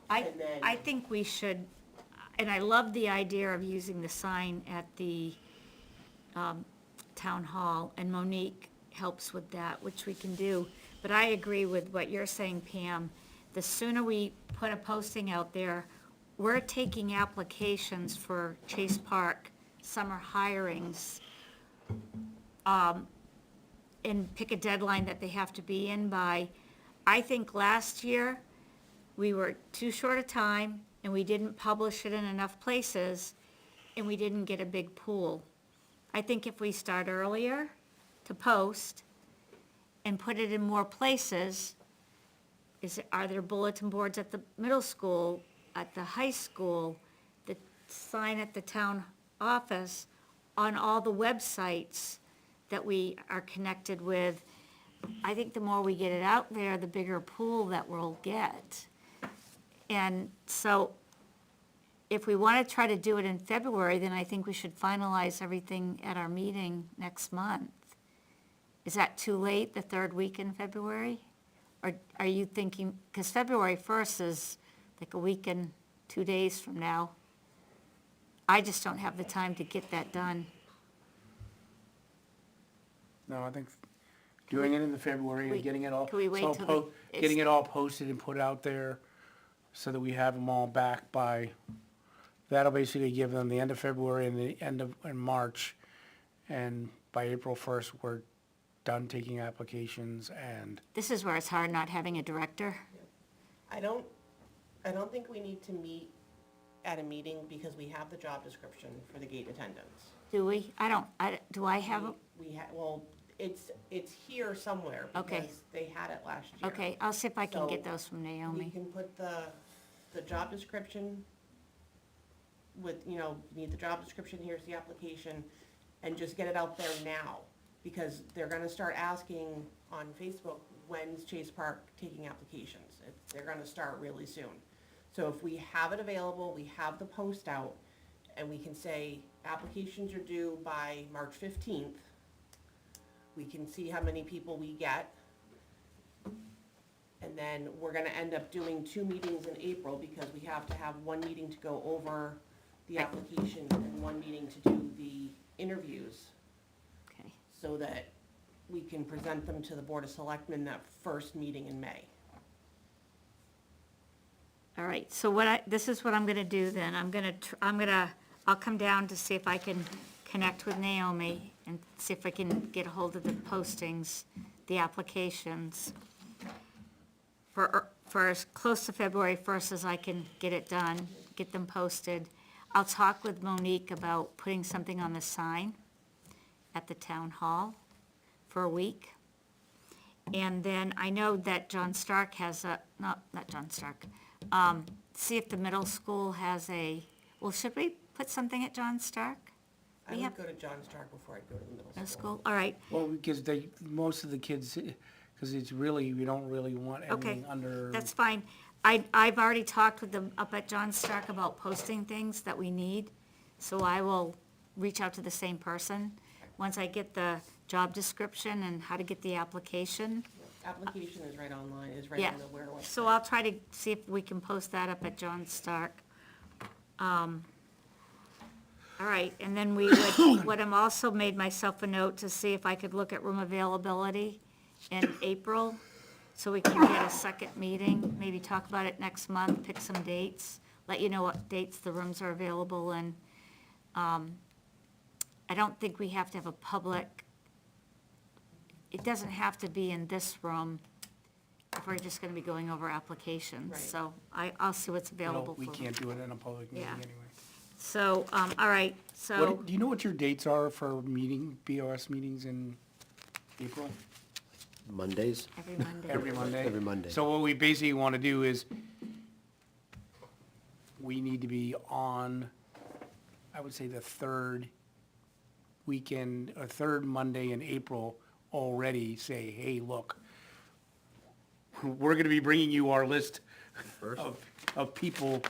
I and then- think we should, and I love the idea of using the sign at the town hall, and Monique helps with that, which we can do. But I agree with what you're saying, Pam. The sooner we put a posting out there, we're taking applications for Chase Park summer hirings, and pick a deadline that they have to be in by. I think last year, we were too short a time, and we didn't publish it in enough places, and we didn't get a big pool. I think if we start earlier to post and put it in more places, are there bulletin boards at the middle school, at the high school, the sign at the town office, on all the websites that we are connected with? I think the more we get it out there, the bigger pool that we'll get. And so if we want to try to do it in February, then I think we should finalize everything at our meeting next month. Is that too late, the third week in February? Or are you thinking, because February 1st is like a week and 2 days from now. I just don't have the time to get that done. No, I think doing it in the February we- and getting it all. can we wait so till the- Getting it all posted and put out there so that we have them all back by, that'll basically give them the end of February and the end of, in March. And by April 1st, we're done taking applications and, This is where it's hard not having a director. I don't think we need to meet at a meeting because we have the job description for the gate attendants. Do we? Do I have, a- Well, it's here somewhere Okay. because they had it last year. okay, I'll see if I can get So, those from We Naomi. can put the job description with, need the job description, here's the application, and just get it out there now. Because they're gonna start asking on Facebook, when's Chase Park taking applications? They're gonna start really soon. So if we have it available, we have the post out, and we can say, applications are due by March 15th. We can see how many people we get. And then we're gonna end up doing 2 meetings in April, because we have to have 1 meeting to go over the Right. application and 1 meeting to do the interviews, Okay. so that we can present them to the Board of Selectmen that first meeting in May. All right, so this is what I'm gonna do then. I'll come down to see if I can connect with Naomi and see if I can get a hold of the postings, the applications for as close to February 1st as I can get it done, get them posted. I'll talk with Monique about putting something on the sign at the town hall for a week. And then I know that John Stark has not John Stark, see if the middle school has should we put something at John Stark? I We would have go to John Stark before I'd go to the middle middle school. school, all right, well, because most of the kids, because we don't really want okay, anything under. that's fine. I've already talked with them up at John Stark about posting things that we need, so I will reach out to the same person. Once I get the job description and how to get the application, Application is right online, is right yeah. on the Ware website. So I'll try to see if we can post that up at John Stark. All right, and then what I'm also made myself a note to see if I could look at room availability in April, so we can get a second meeting, maybe talk about it next month, pick some dates, let you know what dates the rooms are available, and, I don't think we have to have a public, it doesn't have to be in this room if we're just gonna be going over applications, Right. so I'll see what's available for. We can't do it in a public meeting Yeah. anyway. So, all right, so, Do you know what your dates are for BOS meetings in April? Mondays? every Monday. Every Monday? Every Monday. So what we basically want to do is, we need to be on, I would say the third weekend, or third Monday in April already, say, hey, look, we're going to be bringing you our list of people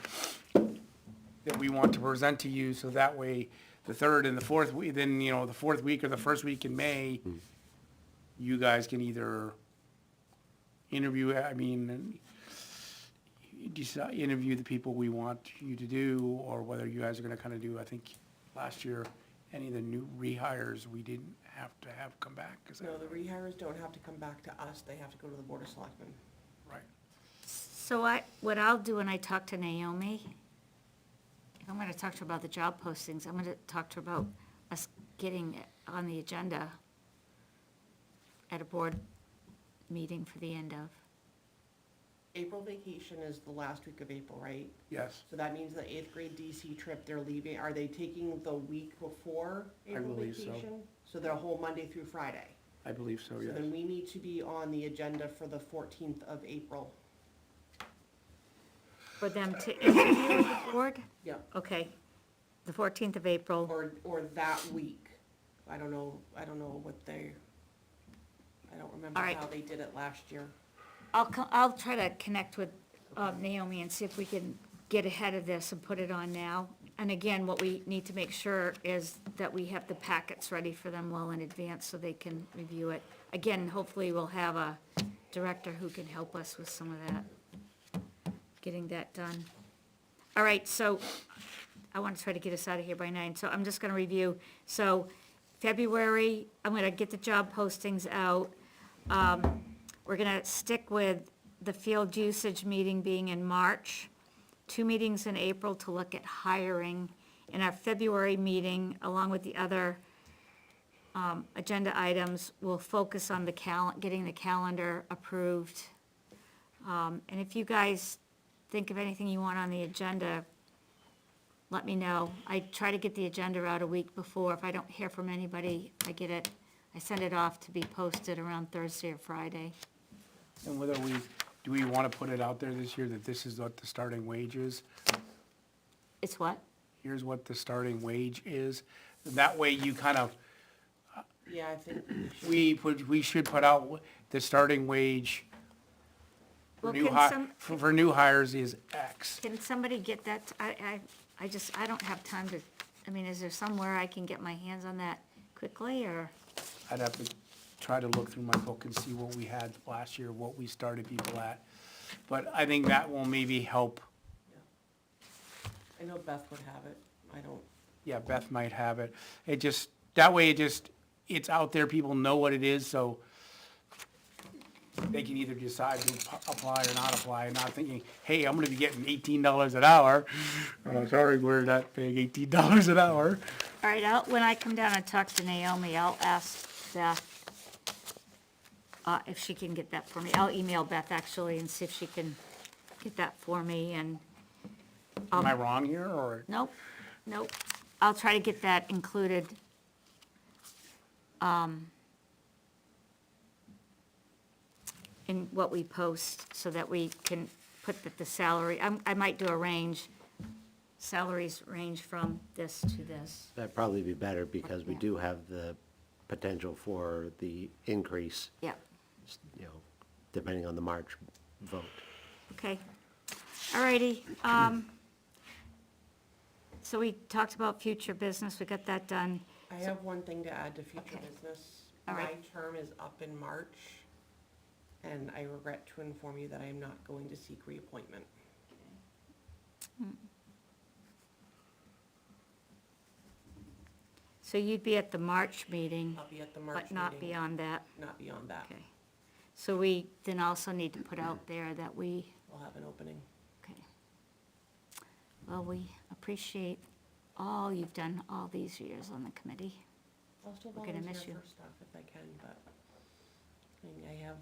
that we want to present to you, so that way, the third and the fourth week, then, the fourth week or the first week in May, you guys can either interview the people we want you to do, or whether you guys are gonna kinda do, I think, last year, any of the new rehires, we didn't have to have come back, is that No, the rehires don't have to come back to us, they have to go to the Board of Selectmen. right? So what I'll do when I talk to Naomi, if I'm gonna talk to her about the job postings, I'm gonna talk to her about us getting it on the agenda at a board meeting for the end of. April vacation is the last week of April, right? Yes, So that means the 8th grade DC trip, they're leaving, are they taking the week before April believe so. vacation? So they're a whole Monday through Friday? I believe so, So yes. then we need to be on the agenda for the 14th of April. For them to interview the board? Yeah. Okay, the 14th of April. Or that week. I don't know what I don't remember All right. how they did it last year. I'll try to connect with Naomi and see if we can get ahead of this and put it on now. And again, what we need to make sure is that we have the packets ready for them well in advance so they can review it. Again, hopefully we'll have a director who can help us with some of that, getting that done. All right, so I want to try to get us out of here by 9, so I'm just gonna review. So, February, I'm gonna get the job postings out. We're gonna stick with the field usage meeting being in March, 2 meetings in April to look at hiring. In our February meeting, along with the other agenda items, we'll focus on getting the calendar approved. And if you guys think of anything you want on the agenda, let me know. I try to get the agenda out a week before. If I don't hear from anybody, I send it off to be posted around Thursday or Friday. And whether do we want to put it out there this year that this is what the starting wage is? It's what? Here's what the starting wage is. That way you kind of, Yeah, I think we should. we should put out the starting wage for Well, new can hi, some- for new hires is X. Can somebody get that? I don't have time to, is there somewhere I can get my hands on that quickly, or? I'd have to try to look through my book and see what we had last year, what we started people at. But I think that will maybe help. I know Beth would have it. I don't. Yeah, Beth might have it. That way it's out there, people know what it is, so they can either decide to apply or not apply, not thinking, hey, I'm gonna be getting $18 an hour. Sorry, we're not paying $18 an hour. All right, when I come down and talk to Naomi, I'll ask Beth if she can get that for me. I'll email Beth actually and see if she can get that for me, and, Am I wrong here, or? nope. I'll try to get that included. In what we post, so that we can put the salary, I might do a range, salaries range from this to this. That'd probably be better because we Yeah. do have the potential for the increase, Yeah, depending on the March vote. okay. All righty, so we talked about future business, we got that done. I have one thing to add to future Okay. business. All My right. term is up in March, and I regret to inform you that I am not going to seek reappointment. So you'd be at the March meeting, I'll be at the March but meeting. not beyond that, Not beyond that. okay. So we then also need to put out there that we, I'll have an opening. okay. Well, we appreciate all you've done all these years on the committee. I'll still We're gonna miss volunteer you. for stuff if I can, but I have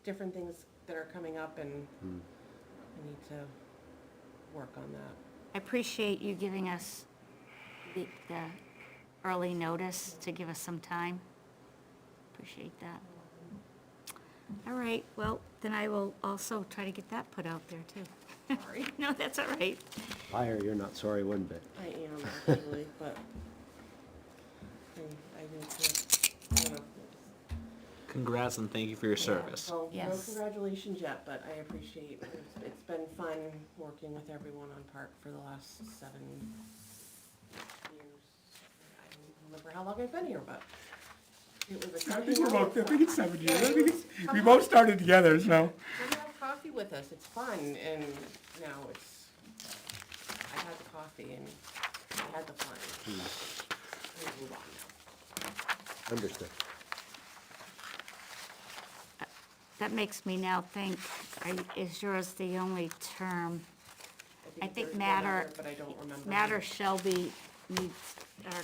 different things that are coming up, and I need to work on that. I appreciate you giving us the early notice to give us some time. Appreciate that. All right, well, then I will also try to get that put out there too. Sorry. No, that's all right. Fire, you're not sorry one bit. I am actually, but I need to, I don't know. Congrats and thank you for your service. Well, no Yes. congratulations yet, but I appreciate, it's been fun working with everyone on park for the last 7 years. I don't remember how long I've been here, but it was a. I think it's 7 years. We both started together, so. Come have coffee with us, it's fun, and now I had the coffee and I had the fun. We'll move on now. Understood. That makes me now think, is yours the only term? I think there's one Matter, other, but I don't remember. Matter Shelby needs, are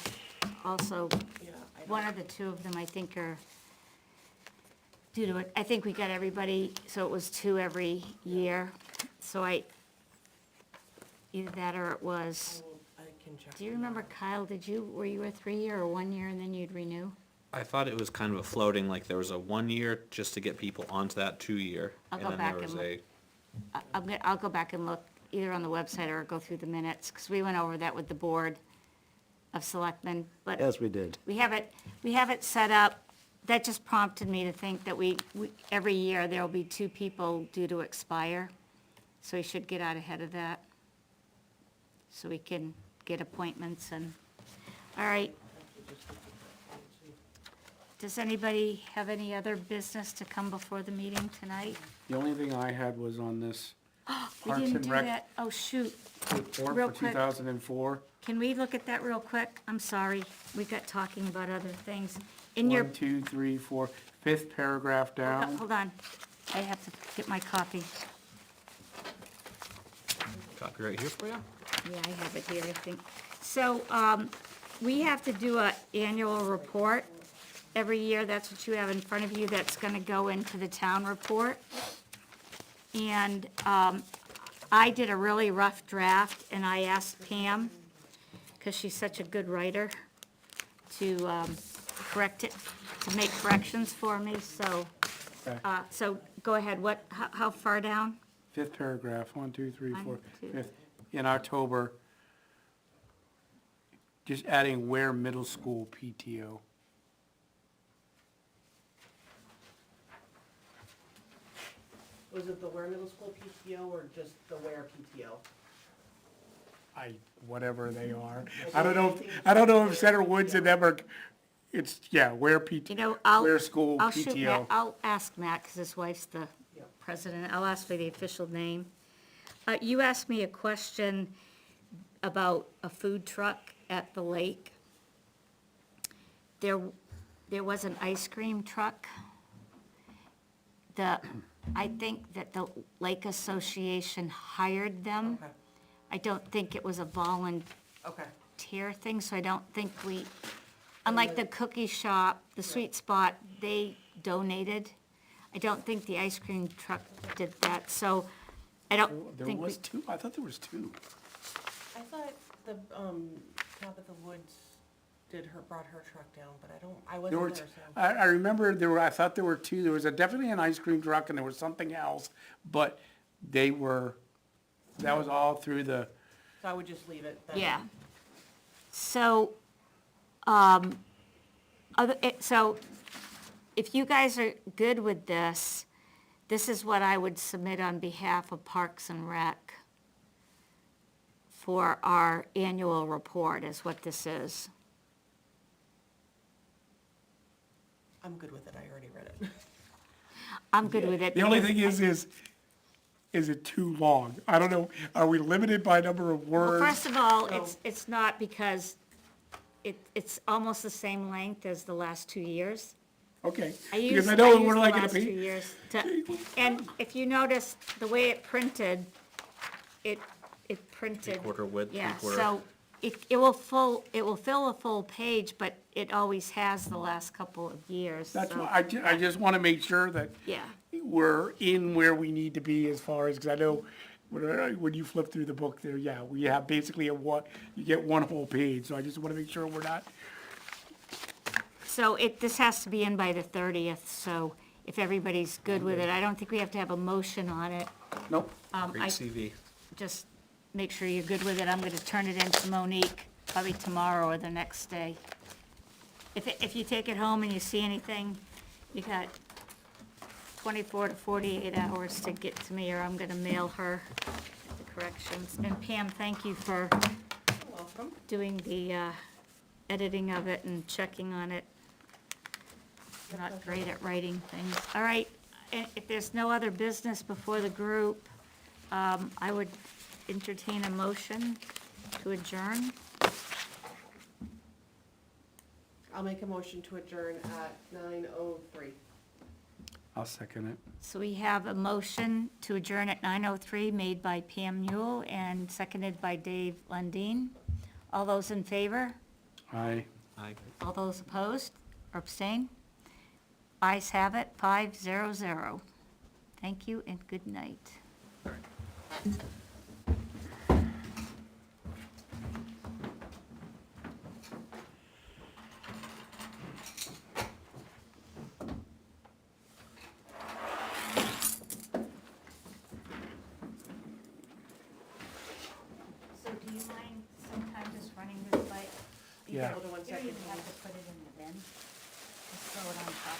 also, Yeah, I don't. one of the two of them, I think, are due to it. I think we got everybody, so it was 2 every year. So either that or it was, I can check. do you the remember, matter. Kyle, were you a 3-year or 1 year and then you'd renew? I thought it was kind of a floating, like there was a 1 year just to get people onto that 2 year. I'll and go then back there was and I'll go back and look either on the website or go through the minutes, because we went over that with the Board of Selectmen, but Yes, we did. we have it set up. That just prompted me to think that we every year there will be 2 people due to expire, so we should get out ahead of that, so we can get appointments and, all right. Does anybody have any other business to come before the meeting tonight? The only thing I had was on this We Parks didn't and do Rec. that, oh, shoot. report Real for quick. 2004. Can we look at that real quick? I'm sorry, we got talking about other things. In your, 1, 2, 3, 4, fifth paragraph down. hold on, I have to get my copy. Copyright here for you? Yeah, I have it here, I think. So, we have to do a annual report every year. That's what you have in front of you. That's gonna go into the town report. And, I did a really rough draft, and I asked Pam, because she's such a good writer, to, correct it, to make corrections for me, so, Okay. so go ahead. What, how far down? Fifth paragraph, 1, 2, 3, 4, 1, 2. fifth. In October, just adding where middle school PTO. Was it the Ware Middle School PTO or just the Ware PTO? Whatever they are. I don't know if Center Woods and them are, it's, yeah, where You know, I'll, where school I'll shoot Matt, PTO. I'll ask Matt, because his wife's the Yeah. president, I'll ask for the official name. You asked me a question about a food truck at the lake. There was an ice cream truck. I think that the Lake Association hired them. Okay, I don't think it was a volunteer okay. thing, so I don't think we, unlike the cookie shop, the Sweet Spot, they donated. I don't think the ice cream truck did that, so I don't There think we, was two, I thought there was two. I thought the, Tabitha Woods brought her truck down, but I There were, wasn't t- there, so. I remember there were, I thought there were two, there was definitely an ice cream truck and there was something else, but they were, that was all through the, So I would just leave it then. yeah. So, so if you guys are good with this, this is what I would submit on behalf of Parks and Rec for our annual report, is what this is. I'm good with it, I already read it. I'm good with it. the only because thing is it too long? I don't know, are we limited by number of Well, words? first of all, No. it's not, because it's almost the same length as the last 2 years. Okay, I because used, I I know used we're the not gonna last 2 be, years to, and if you notice, the way it printed, it printed. Three-quarter width, Yeah, three-quarter. so it will fill a full page, but it always has the last couple of years, that's so, why, I just wanna make sure that yeah. we're in where we need to be as far as, because I know when you flip through the book there, yeah, we have basically you get one whole page, so I just wanna make sure we're not, So this has to be in by the 30th, so if everybody's good with it, I don't think we have to have a motion on it. nope. Great CV. Just make sure you're good with it. I'm gonna turn it in to Monique probably tomorrow or the next day. If you take it home and you see anything, you got 24 to 48 hours to get to me, or I'm gonna mail her the corrections. And Pam, thank you for You're welcome. doing the editing of it and checking on it. I'm not great at writing things. All right, if there's no other business before the group, I would entertain a motion to adjourn. I'll make a motion to adjourn at 9:03. I'll second it. So we have a motion to adjourn at 9:03 made by Pam Newell and seconded by Dave Lundin. All those in favor? Aye. Aye. All those opposed or abstain? Ayes have it, 5-0-0. Thank you and good night. So do you mind sometime just running this by? Yeah. Hold on one Here, you second. have to put it in the bin. Just throw it on top